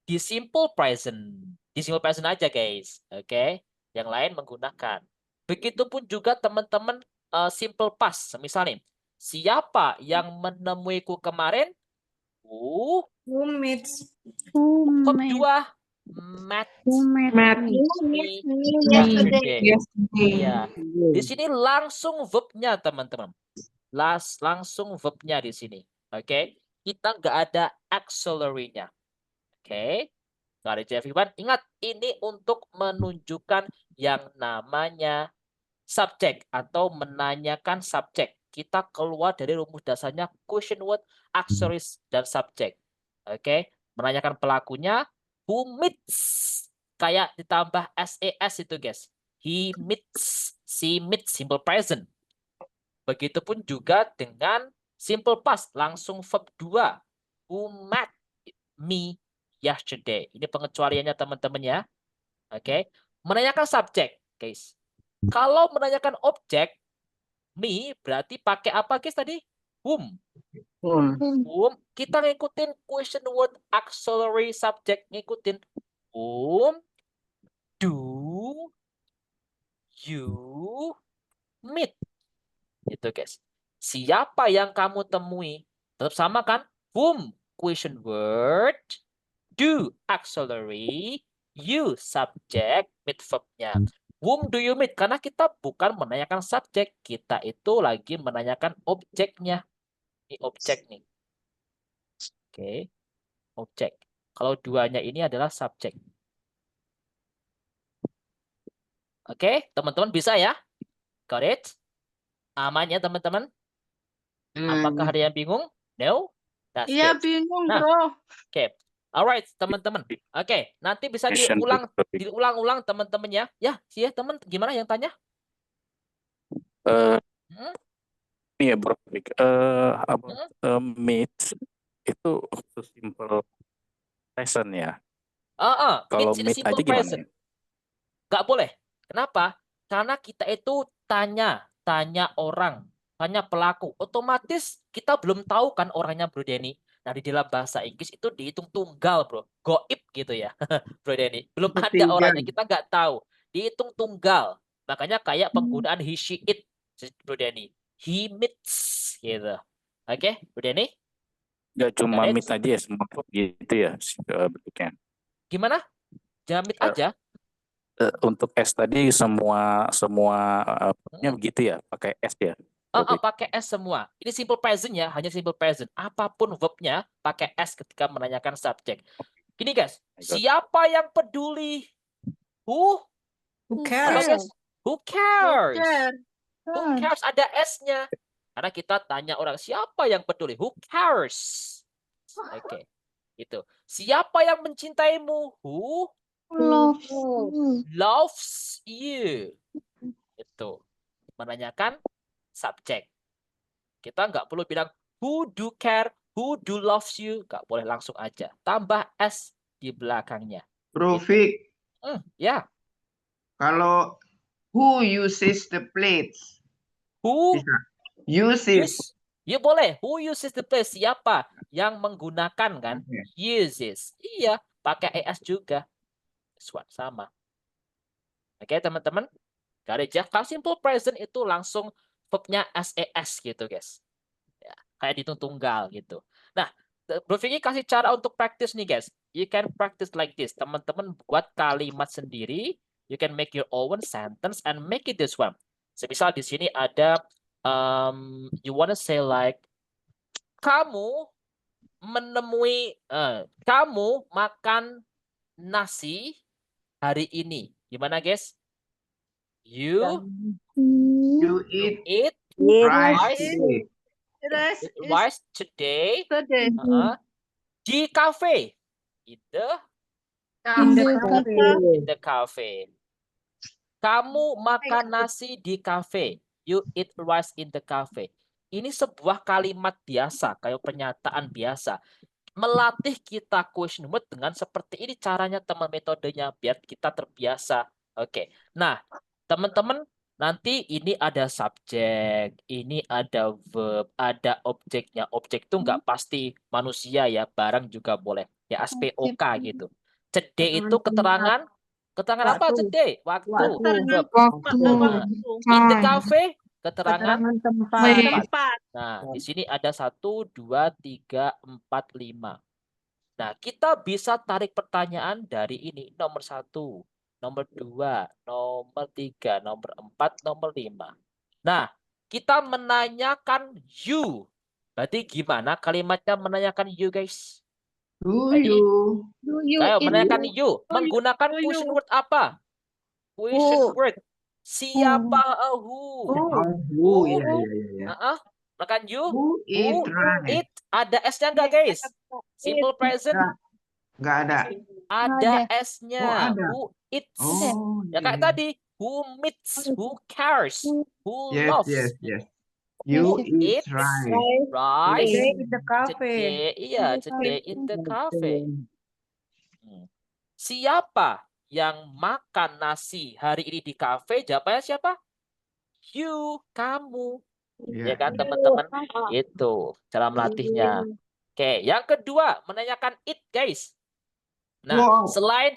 Di simple present aja guys, oke? Yang lain menggunakan. Begitupun juga teman-teman simple past, misalnya siapa yang menemuiku kemarin? Who meets verb 2 met me yesterday. Ya, di sini langsung verbnya teman-teman. Langsung verbnya di sini. Oke, kita nggak ada auxiliary-nya. Oke, got it everyone. Ingat, ini untuk menunjukkan yang namanya subjek atau menanyakan subjek. Kita keluar dari rumus dasarnya question word, auxiliaries, dan subjek. Oke, menanyakan pelakunya, who meets, kayak ditambah SES itu guys. He meets, she meets, simple present. Begitupun juga dengan simple past, langsung verb 2. Who met me yesterday. Ini pengecualiannya teman-teman ya. Oke, menanyakan subjek, guys. Kalau menanyakan objek, me berarti pakai apa guys tadi? Whom. Whom. Kita ngikutin question word auxiliary subject, ngikutin whom do you meet. Itu guys. Siapa yang kamu temui? Tetap sama kan? Whom question word, do auxiliary, you subject, meet verb-nya. Whom do you meet? Karena kita bukan menanyakan subjek, kita itu lagi menanyakan objeknya. Ini objek nih. Oke, objek. Kalau duanya ini adalah subjek. Oke, teman-teman bisa ya? Got it? Aman ya teman-teman? Apakah ada yang bingung? No? That's Iya, it. bingung, Nah, Bro. oke. Alright, teman-teman. Oke, nanti bisa diulang-ulang teman-teman ya. Ya, sih ya, teman. Gimana yang tanya? Iya, Bro. About meet itu simple present ya. Kalau meet aja gimana? Nggak boleh. Kenapa? Karena kita itu tanya orang, tanya pelaku. Otomatis kita belum tahu kan orangnya, Bro Denny. Nah, di dalam bahasa Inggris itu dihitung tunggal, Bro. Goib gitu ya, Bro Denny. Belum ada orangnya, kita nggak tahu. Dihitung tunggal. Makanya kayak penggunaan he, she, it, Bro Denny. He meets, gitu. Oke, Bro Denny? Nggak cuma meet aja ya, semua gitu ya bentuknya. Gimana? Jangan meet aja. Untuk S tadi semua begitu ya, pakai S ya. Pakai S semua. Ini simple present ya, hanya simple present. Apapun verbnya pakai S ketika menanyakan subjek. Gini guys, siapa yang peduli? Who cares? Who cares? Who cares? Ada S-nya. Karena kita tanya orang, siapa yang peduli? Who cares? Oke. Itu. Siapa yang mencintaimu? Who loves you? Itu. Menanyakan subjek. Kita nggak perlu bilang who do care, who do loves you. Nggak boleh, langsung aja. Tambah S di belakangnya. Bro Vic, ya. Kalau who uses the plates? Who Bisa. Uses. Ya boleh. Who uses the place? Siapa yang menggunakan kan? Uses. Iya, pakai es juga. Sama. Oke, teman-teman. Got it, Jeff. Kalau simple present itu langsung verbnya SES gitu, guys. Ya, kayak dihitung tunggal gitu. Nah, Bro Vicky kasih cara untuk practice nih, guys. You can practice like this. Teman-teman buat kalimat sendiri. You can make your own sentence and make it this one. Semisal di sini ada you wanna say like kamu menemui kamu makan nasi hari ini. Gimana, guys? You eat rice today. Today. Di cafe. In the In the cafe. Kamu makan nasi di cafe. You eat rice in the cafe. Ini sebuah kalimat biasa, kayak pernyataan biasa. Melatih kita question word dengan seperti ini caranya, teman, metodenya biar kita terbiasa. Oke. Nah, teman-teman, nanti ini ada subjek, ini ada verb, ada objeknya. Objek itu nggak pasti manusia ya, barang juga boleh. Ya, SPOK gitu. Today itu keterangan apa today? Waktu. Verb. In the cafe, keterangan tempat. Nah, di sini ada 1, 2, 3, 4, 5. Nah, kita bisa tarik pertanyaan dari ini. Nomor 1, nomor 2, nomor 3, nomor 4, nomor 5. Nah, kita menanyakan you. Berarti gimana kalimatnya menanyakan you, guys? Do you? Ayo, menanyakan you. Menggunakan question word apa? Question word. Siapa? Who? Who? Iya. Makan you. Who eat rice? Eat. Ada S-nya enggak, guys? Simple present. Nggak ada. Ada S-nya. Oh, ada. Who eats? Oh, Ya kayak tadi. Who meets? Who cares? Who yes, loves? yes. You eat Eats rice. rice. Today in the cafe. Today in the cafe. Siapa yang makan nasi hari ini di kafe? Jawabannya siapa? You, kamu. Ya kan, teman-teman? Itu cara melatihnya. Oke, yang kedua, menanyakan it, guys. Nah, selain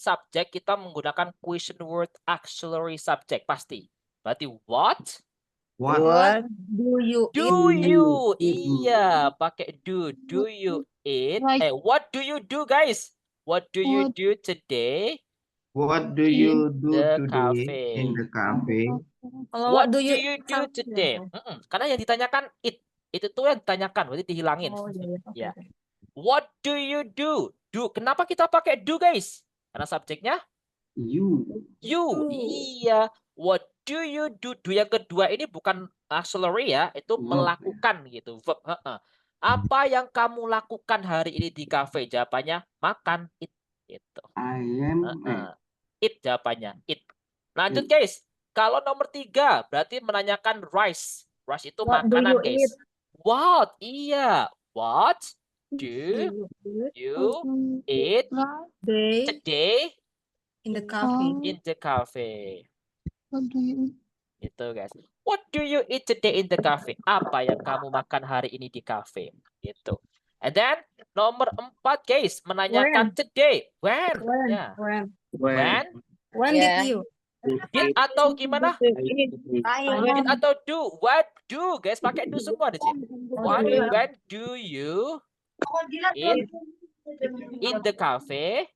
subjek, kita menggunakan question word auxiliary subject pasti. Berarti what? What do you Iya, pakai do. Do you eat? What do you do, guys? What do you do today? What do you do Cafe. in the cafe? What do you do today? Karena yang ditanyakan it. Itu tuh yang ditanyakan, berarti dihilangin. Ya. What do you do? Do. Kenapa kita pakai do, guys? Karena subjeknya You. Iya. What do you do? Do yang kedua ini bukan auxiliary ya, itu melakukan gitu. Verb. Apa yang kamu lakukan hari ini di cafe? Jawabannya makan, eat gitu. I am Eat jawabannya, eat. Lanjut, guys. Kalau nomor 3 berarti menanyakan rice. Rice itu makanan, guys. What? Iya. What do you eat today in the cafe? In the cafe. What do you eat? Itu, guys. What do you eat today in the cafe? Apa yang kamu makan hari ini di cafe? Gitu. And then nomor 4, guys, menanyakan today. When? Ya. When did you? Did atau gimana? Did atau do? What do? Guys, pakai do semua di sini. When do you eat in the cafe?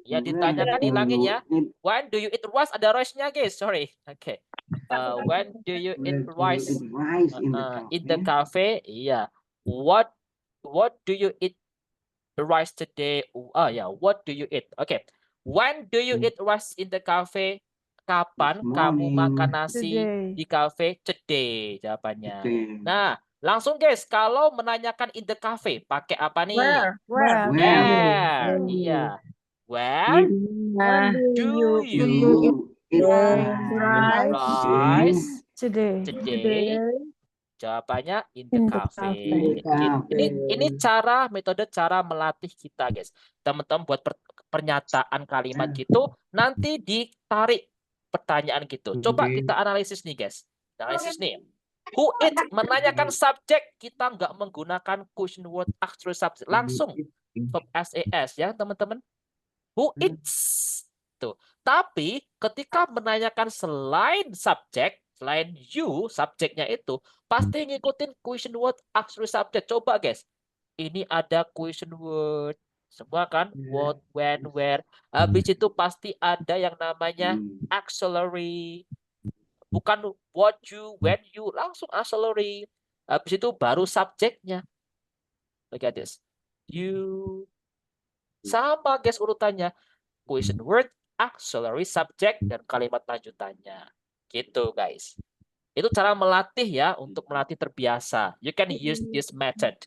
Ya, ditanyakan hilangin ya. When do you eat rice? Ada rice-nya, guys. Sorry. Oke. When do you eat rice in the cafe? Iya. What do you eat rice today? What do you eat? Oke. When do you eat rice in the cafe? Kapan kamu makan nasi di cafe? Today jawabannya. Nah, langsung, guys, kalau menanyakan in the cafe pakai apa nih? Where? Iya. Where do you eat rice today? Jawabannya in the cafe. Ini metode cara melatih kita, guys. Teman-teman buat pernyataan kalimat gitu nanti ditarik pertanyaan gitu. Coba Today. kita analisis nih, guys. Analisis nih. Who it menanyakan subjek, kita nggak menggunakan question word auxiliary subject. Langsung verb SAS ya, teman-teman. Who eats. Tuh. Tapi ketika menanyakan selain subjek, selain you, subjeknya itu pasti ngikutin question word auxiliary subject. Coba, guys. Ini ada question word. Semua kan? What, when, where. Habis itu pasti ada yang namanya auxiliary. Bukan what you, when you, langsung auxiliary. Habis itu baru subjeknya. Look at this. You. Sama, guys, urutannya. Question word, auxiliary subject, dan kalimat lanjutannya. Gitu, guys. Itu cara melatih ya, untuk melatih terbiasa. You can use this method.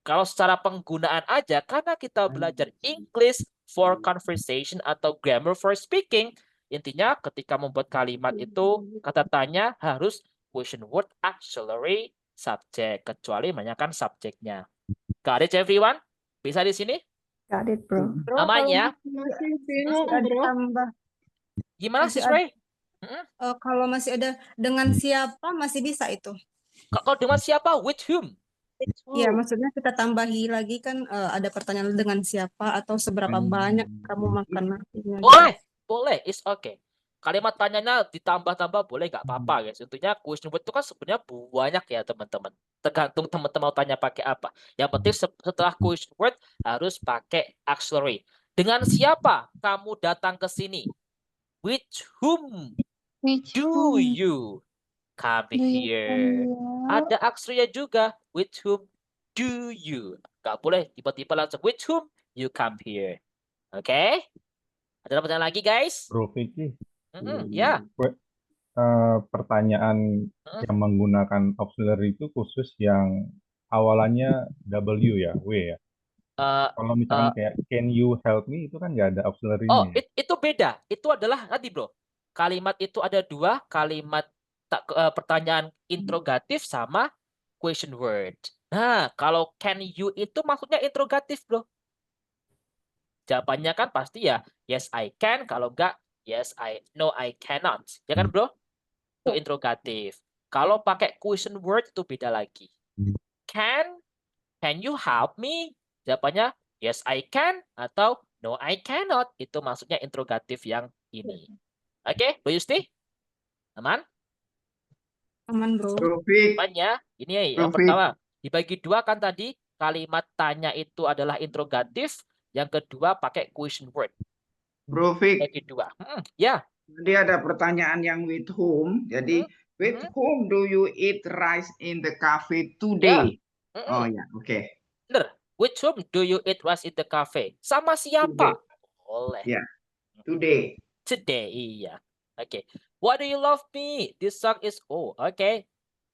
Kalau secara penggunaan aja, karena kita belajar English for conversation atau grammar for speaking, intinya ketika membuat kalimat itu, kata tanya harus question word auxiliary subject, kecuali menanyakan subjeknya. Got it, everyone? Bisa di sini? Got it, bro. Aman ya? Masih bingung, Masih ada bro. tambah. Gimana, Masih Sis Ray? kalau masih ada dengan siapa masih bisa itu. Kalau dengan siapa? With whom? Iya, maksudnya kita tambahi lagi kan ada pertanyaan dengan siapa atau seberapa banyak kamu makan nasinya. Boleh, boleh, it's okay. Kalimat tanyanya ditambah-tambah boleh, nggak apa-apa, guys. Tentunya question word itu kan sebenarnya banyak ya, teman-teman. Tergantung teman-teman mau tanya pakai apa. Yang penting setelah question word harus pakai auxiliary. Dengan siapa kamu datang ke sini? With whom do you come here? Ada auxiliary juga. With whom do you? Nggak boleh tiba-tiba langsung with whom you come here. Oke? Ada pertanyaan lagi, guys? Bro Vicky, Ya. pertanyaan yang menggunakan auxiliary itu khusus yang awalannya W ya, W ya. Kalau misalkan kayak can you help me itu kan nggak ada auxiliary-nya. Oh, itu beda. Itu adalah nanti, bro. Kalimat itu ada dua, kalimat pertanyaan interrogatif sama question word. Nah, kalau can you itu maksudnya interrogatif, bro. Jawabannya kan pasti ya yes I can, kalau enggak no I cannot. Ya kan, bro? Itu interrogatif. Kalau pakai question word itu beda lagi. Can you help me? Jawabannya yes I can atau no I cannot. Itu maksudnya interrogatif yang ini. Oke, Bro Yusti? Aman? Aman, bro. Aman ya? Ini yang pertama. Dibagi dua kan tadi. Kalimat tanya itu adalah interrogatif. Yang kedua pakai question word. Bro Vic. Bagi dua. Ya. Jadi ada pertanyaan yang with whom. Jadi with whom do you eat rice in the cafe today? Oh ya, oke. Bener. With whom do you eat rice in the cafe? Sama siapa? Boleh. Ya. Today. Today, iya. Oke. Why do you love me? This song is oke.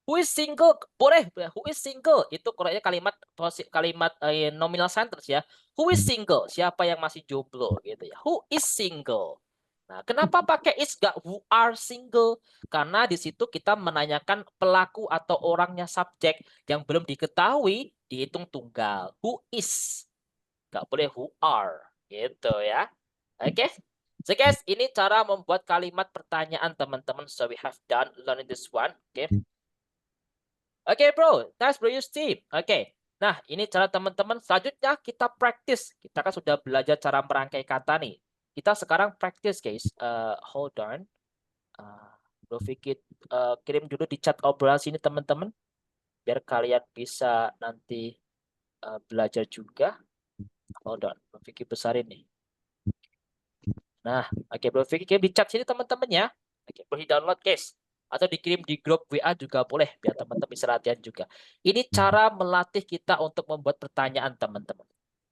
Who is single? Boleh. Who is single? Itu koreknya kalimat nominal sentence ya. Who is single? Siapa yang masih jomblo gitu ya. Who is single? Nah, kenapa pakai is gak who are single? Karena di situ kita menanyakan pelaku atau orangnya subjek yang belum diketahui, dihitung tunggal. Who is? Gak boleh who are. Gitu ya. Oke. So guys, ini cara membuat kalimat pertanyaan teman-teman. So we have done learning this one. Oke. Oke, bro. Nice, bro Yusti. Oke. Nah, ini cara teman-teman. Selanjutnya kita practice. Kita kan sudah belajar cara merangkai kata nih. Kita sekarang practice, guys. Hold on. Bro Vicky kirim dulu di chat obrolan sini, teman-teman. Biar kalian bisa nanti belajar juga. Hold on. Bro Vicky besarin nih. Nah, oke, Bro Vicky kirim di chat sini, teman-teman ya. Oke, boleh download, guys. Atau dikirim di grup WA juga boleh, biar teman-teman bisa latihan juga. Ini cara melatih kita untuk membuat pertanyaan, teman-teman.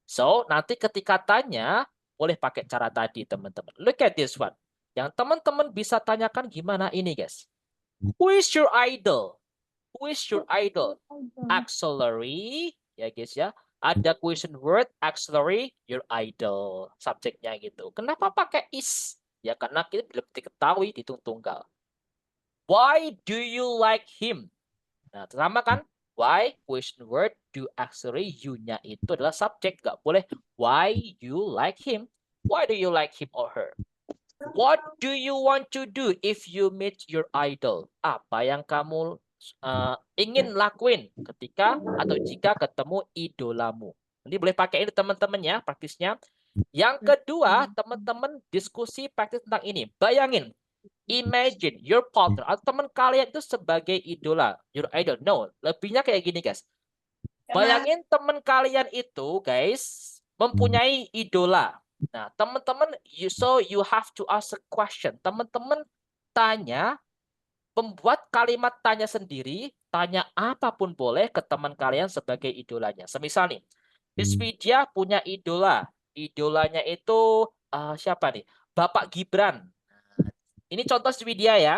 So, nanti ketika tanya, boleh pakai cara tadi, teman-teman. Look at this one. Yang teman-teman bisa tanyakan gimana ini, guys. Who is your idol? Who is your idol? Auxiliary, ya guys ya. Ada question word, auxiliary, your idol. Subjeknya gitu. Kenapa pakai is? Ya karena kita belum diketahui, dihitung tunggal. Why do you like him? Nah, sama kan? Why, question word, do auxiliary, you-nya itu adalah subjek. Gak boleh why you like him. Why do you like him or her? What do you want to do if you meet your idol? Apa yang kamu ingin lakuin ketika atau jika ketemu idolamu? Nanti boleh pakai ini teman-teman ya praktisnya. Yang kedua, teman-teman diskusi praktis tentang ini. Bayangin, imagine your partner atau teman kalian itu sebagai idola, your idol. No, lebihnya kayak gini guys. Bayangin teman kalian itu guys mempunyai idola. Nah, teman-teman, so you have to ask a question. Teman-teman tanya, membuat kalimat tanya sendiri, tanya apapun boleh ke teman kalian sebagai idolanya. Semisal nih, Rizvidya punya idola. Idolanya itu siapa nih? Bapak Gibran. Ini contoh Rizvidya ya.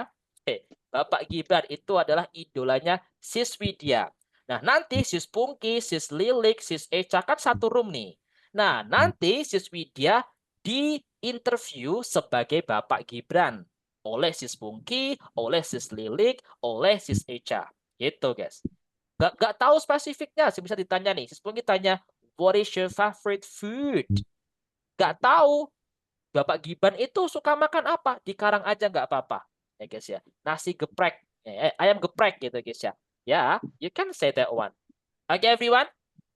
Bapak Gibran itu adalah idolanya Sis Widya. Nah, nanti Sis Pungki, Sis Lilik, Sis Echa kan satu room nih. Nah, nanti Sis Widya di-interview sebagai Bapak Gibran oleh Sis Pungki, oleh Sis Lilik, oleh Sis Echa. Gitu, guys. Gak tahu spesifiknya, bisa ditanya nih. Sis Pungki tanya, what is your favorite food? Gak tahu. Bapak Gibran itu suka makan apa? Di Karang aja nggak apa-apa. Ya, guys ya. Nasi geprek. Ayam geprek gitu, guys ya. Ya, you can say that one. Okay, everyone?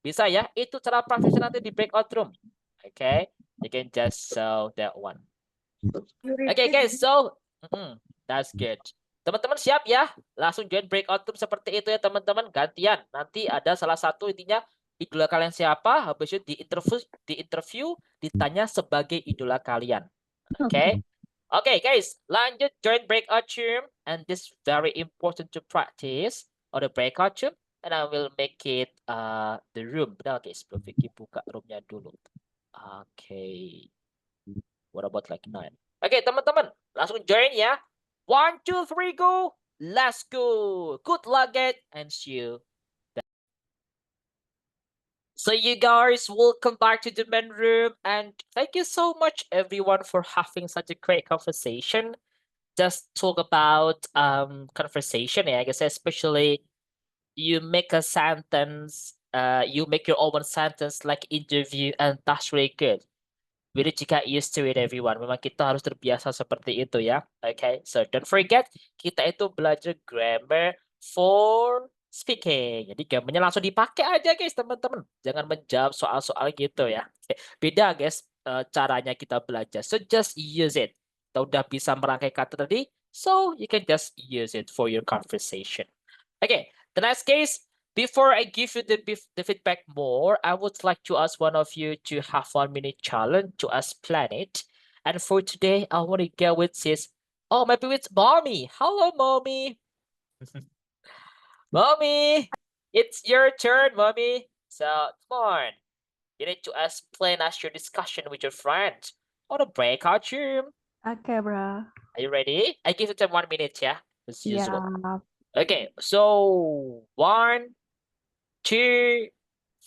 Bisa ya? Itu cara praktisnya nanti di breakout room. Okay? You can just show that one. Okay, guys. So, that's good. Teman-teman siap ya? Langsung join breakout room seperti itu ya, teman-teman. Gantian. Nanti ada salah satu intinya idola kalian siapa? Habis itu di-interview, ditanya sebagai idola kalian. Okay? Okay, guys. Lanjut join breakout room. And this is very important to practice on the breakout room. And I will make it the room. Nah, okay, sebelum Vicky buka roomnya dulu. Okay. What about like 9? Okay, teman-teman, langsung join ya. 1, 2, 3, go. Let's go. Good luck, guys, and see you. So you guys, welcome back to the main room. And thank you so much, everyone, for having such a great conversation. Just talk about conversation, I guess, especially you make a sentence, you make your own sentence like interview, and that's really good. We need to get used to it, everyone. Memang kita harus terbiasa seperti itu ya. Okay, so don't forget, kita itu belajar grammar for speaking. Jadi grammarnya langsung dipakai aja guys, teman-teman. Jangan menjawab soal-soal gitu ya. Beda guys caranya kita belajar. So just use it. Kita udah bisa merangkai kata tadi, so you can just use it for your conversation. Okay, the next case. Before I give you the feedback more, I would like to ask one of you to have 1 minute challenge to explain it. And for today, I want to go with this. Oh, maybe it's Mommy. Hello, Mommy. Mommy, it's your turn, Mommy. So come on. You need to explain us your discussion with your friend on a breakout room. Okay, bro. Are you ready? I give you 1 minute, yeah? As usual. Yeah. Okay, so 1, 2,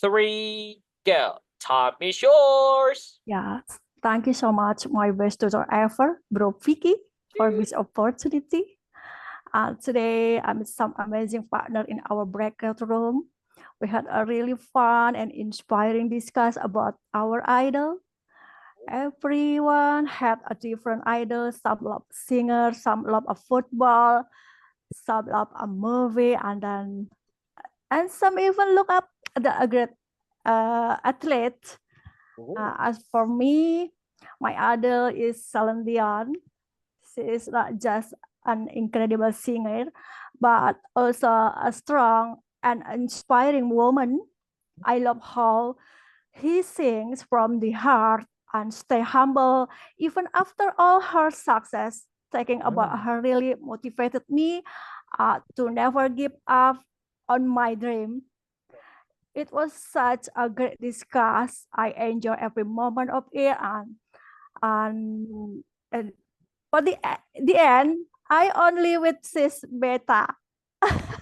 3, go. Time is yours. Yeah. Thank you so much, my best tutor ever, Bro Vicky, for this opportunity. Today, I met some amazing partner in our breakout room. We had a really fun and inspiring discussion about our idol. Everyone had a different idol. Some love singer, some love a football, some love a movie, and some even look up a great athlete. As for me, my idol is Celine Dion. She is not just an incredible singer, but also a strong and inspiring woman. I love how he sings from the heart and stay humble even after all her success. Thinking about her really motivated me to never give up on my dream. It was such a great discuss. I enjoy every moment of it, and for the end, I only with sis Beta.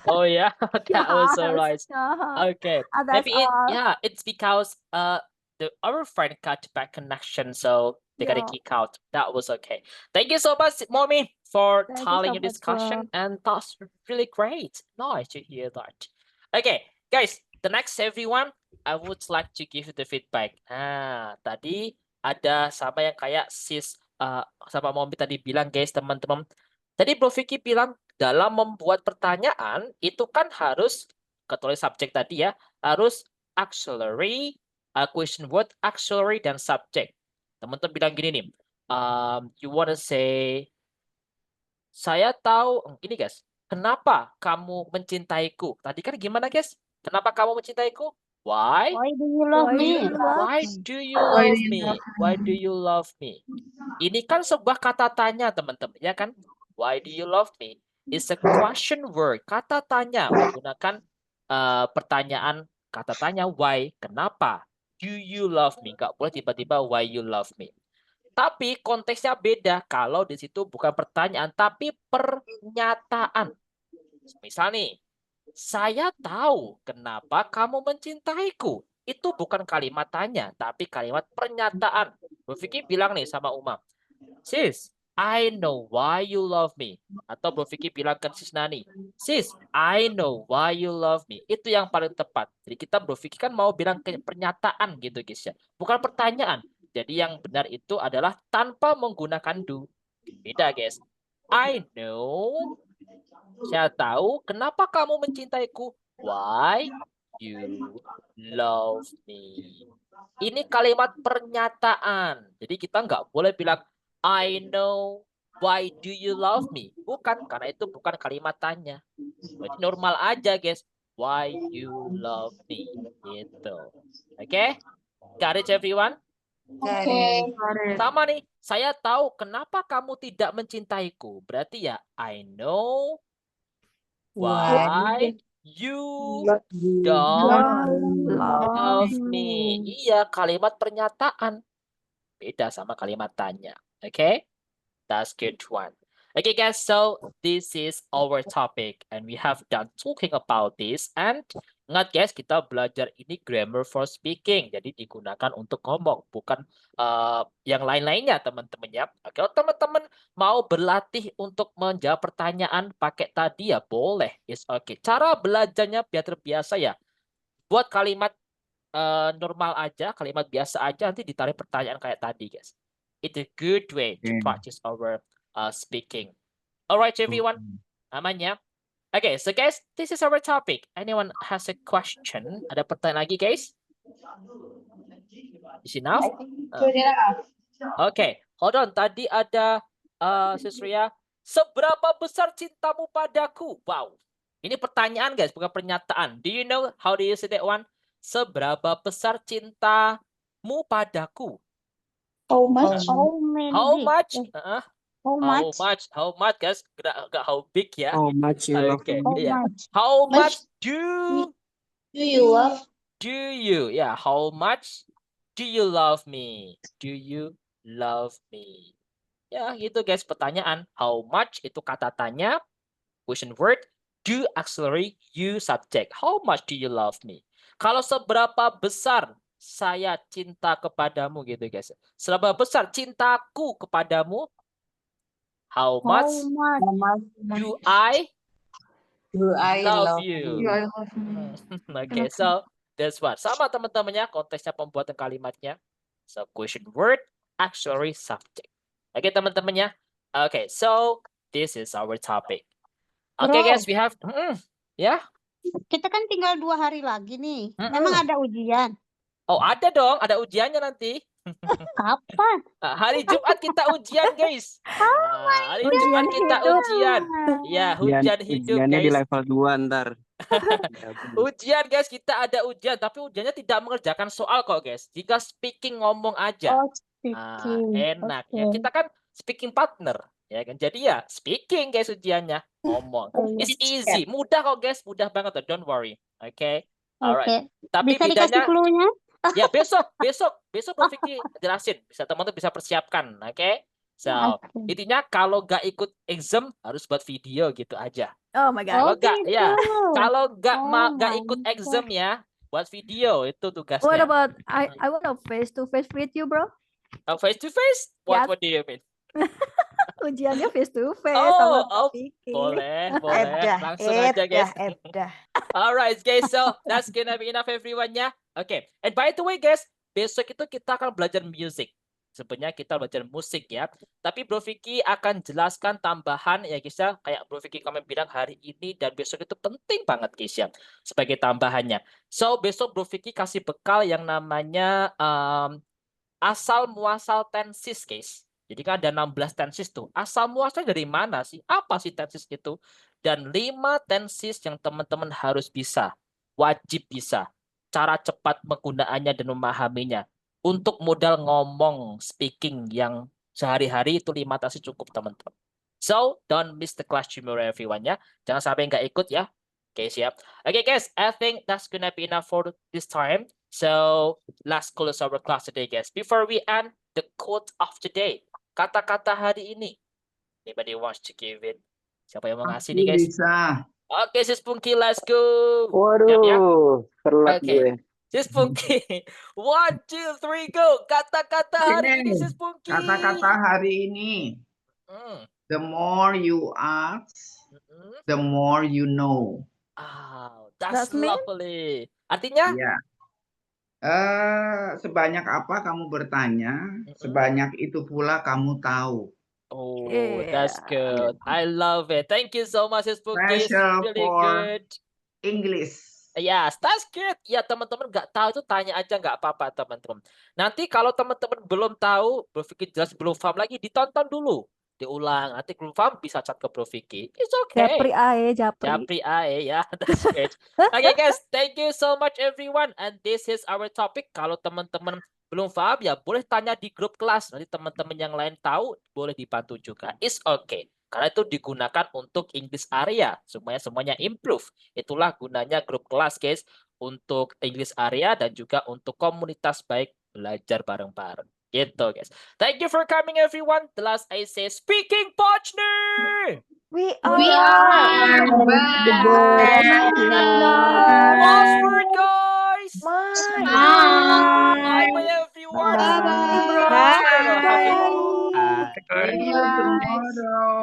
Oh yeah, that was so nice. Yes. Okay, That's maybe all. it's because our friend got bad connection, so they got to Yeah. kick out. That was okay. Thank you so much, Mommy, for Thank you telling so your much, discussion, and that's really great. Nice to hear that. Okay, guys, the next everyone, I would like to give you the feedback. Tadi ada sama yang kayak sis sama Mombi tadi bilang guys, teman-teman. Tadi Bro Vicky bilang dalam membuat pertanyaan itu kan harus ketulis subjek tadi ya, harus auxiliary, question word, auxiliary dan subject. Teman-teman bilang gini nih, you wanna say, saya tahu ini guys, kenapa kamu mencintaiku? Tadi kan gimana guys? Kenapa kamu mencintaiku? Why? Why do you love Why me? you love Why me? do you love me? Why do you love me? Ini kan sebuah kata tanya, teman-teman, ya kan? Why do you love me? It's a question word. Kata tanya menggunakan pertanyaan kata tanya why, kenapa? Do you love me? Nggak boleh tiba-tiba why you love me. Tapi konteksnya beda kalau di situ bukan pertanyaan tapi pernyataan. Misal nih, saya tahu kenapa kamu mencintaiku. Itu bukan kalimat tanya, tapi kalimat pernyataan. Bro Vicky bilang nih sama Uma, sis, I know why you love me. Atau Bro Vicky bilang ke sis Nani, sis, I know why you love me. Itu yang paling tepat. Jadi kita Bro Vicky kan mau bilang ke pernyataan gitu guys ya. Bukan pertanyaan. Jadi yang benar itu adalah tanpa menggunakan do. Beda guys. I know, saya tahu kenapa kamu mencintaiku. Why you love me. Ini kalimat pernyataan. Jadi kita nggak boleh bilang I know why do you love me. Bukan, karena itu bukan kalimat tanya. Jadi normal aja guys. Why you love me. Gitu. Oke? Got it everyone? Okay. Sama nih. Saya tahu kenapa kamu tidak mencintaiku. Berarti ya I know why you don't love me. Iya, kalimat pernyataan. Beda sama kalimat tanya. Okay? That's good one. Okay, guys, so this is our topic and we have done talking about this. And ingat guys, kita belajar ini grammar for speaking. Jadi digunakan untuk ngomong, bukan yang lain-lainnya teman-teman ya. Kalau teman-teman mau berlatih untuk menjawab pertanyaan pakai tadi ya boleh. It's okay. Cara belajarnya biar terbiasa ya. Buat kalimat normal aja, kalimat biasa aja, nanti ditarik pertanyaan kayak tadi guys. It's a good way to practice our speaking. Alright everyone, aman ya? Okay, so guys, this is our topic. Anyone has a question? Ada pertanyaan lagi guys? Is enough? Okay, hold on. Tadi ada Susria. Seberapa besar cintamu padaku? Wow, ini pertanyaan guys, bukan pernyataan. Do you know how do you say that one? Seberapa besar cintamu padaku? How much? How much? How How much, guys? Gak how big ya? How much you love Okay, me? yeah. How much do you love? do you? Yeah, how much do you love me? Do you love me? Ya, gitu guys pertanyaan. How much itu kata tanya, question word, do auxiliary, you subject. How much do you love me? Kalau seberapa besar saya cinta kepadamu gitu guys. Seberapa besar cintaku kepadamu? How much do I love you? Okay, so that's what. Sama teman-temannya konteksnya pembuatan kalimatnya. So question word, auxiliary, subject. Oke teman-temannya. Okay, so this is our topic. Okay guys, we have ya. Kita kan tinggal 2 hari lagi nih. Mm-mm. Memang ada ujian. Oh ada dong, ada ujiannya nanti. Kapan? Hari Jumat kita ujian guys. Hari Jumat kita ujian. Ya, hujan hidup Ujiannya di guys. level 2 ntar. Ujian guys, kita ada ujian, tapi ujiannya tidak mengerjakan soal kok guys. Jika speaking ngomong aja. Oh, speaking. Enak ya. Oke. Kita kan speaking partner, ya kan. Jadi ya speaking guys ujiannya, ngomong. It's easy, mudah kok guys, mudah banget. Don't worry. Oke. Alright. Tapi Bisa dikasih bedanya clue-nya? ya besok Bro Vicky jelasin. Teman-teman bisa persiapkan, oke? So, intinya kalau nggak ikut exam harus buat video gitu aja. Oh my Kalau God. nggak ya, kalau Oh nggak my ikut exam ya, buat video itu What tugasnya. about I want to face to face with you, bro? Face to face? Yes. What do you mean? Ujiannya face to face Oh, sama speaking. boleh. Langsung aja guys. Alright guys, so that's gonna be enough everyone ya. Okay, and by the way guys, besok itu kita akan belajar music. sebenarnya kita belajar musik ya. Tapi Bro Vicky akan jelaskan tambahan ya guys ya. Kayak Bro Vicky kami bilang hari ini dan besok itu penting banget guys ya. Sebagai tambahannya. So besok Bro Vicky kasih bekal yang namanya asal muasal tenses guys. Jadi kan ada 16 tenses tuh. Asal muasalnya dari mana sih? Apa sih tenses itu? Dan 5 tenses yang teman-teman harus bisa. Wajib bisa. Cara cepat penggunaannya dan memahaminya. Untuk modal ngomong, speaking yang sehari-hari itu 5 tenses cukup teman-teman. So, don't miss the class tomorrow everyone ya. Jangan sampai nggak ikut ya. Oke, siap. Oke guys, I think that's gonna be enough for this time. So, let's close our class today guys. Before we end, the quote of the day. Kata-kata hari ini. Anybody wants to give it? Siapa yang mau ngasih nih guys? Bisa. Oke, Sis Punky, let's go. Waduh, telat gue. Sis Punky. 1, 2, 3, go. Kata-kata hari ini, Sis Punky. Kata-kata hari ini. The more you ask, the more you know. That's lovely. Artinya? Ya. Sebanyak apa kamu bertanya, sebanyak itu pula kamu tahu. Oh, that's good. I love it. Thank you so much, Sis Punky. Special Really for good. English. Yes, that's good. Ya, teman-teman nggak tahu itu tanya aja nggak apa-apa, teman-teman. Nanti kalau teman-teman belum tahu, Bro Vicky jelas belum paham lagi, ditonton dulu. Diulang. Nanti belum paham bisa chat ke Bro Vicky. It's okay. Japri ae, Japri. Japri ae, ya. That's great. Okay, guys. Thank you so much, everyone. And this is our topic. Kalau teman-teman belum paham, ya boleh tanya di grup kelas. Nanti teman-teman yang lain tahu, boleh dibantu juga. It's okay. Karena itu digunakan untuk English area. Semuanya improve. Itulah gunanya grup kelas, guys. Untuk English area dan juga untuk komunitas baik belajar bareng-bareng. Gitu, guys. Thank you for coming, everyone. The last I say, speaking partner! We are Last word, guys! Bye, everyone! Bye. Bye. See you tomorrow.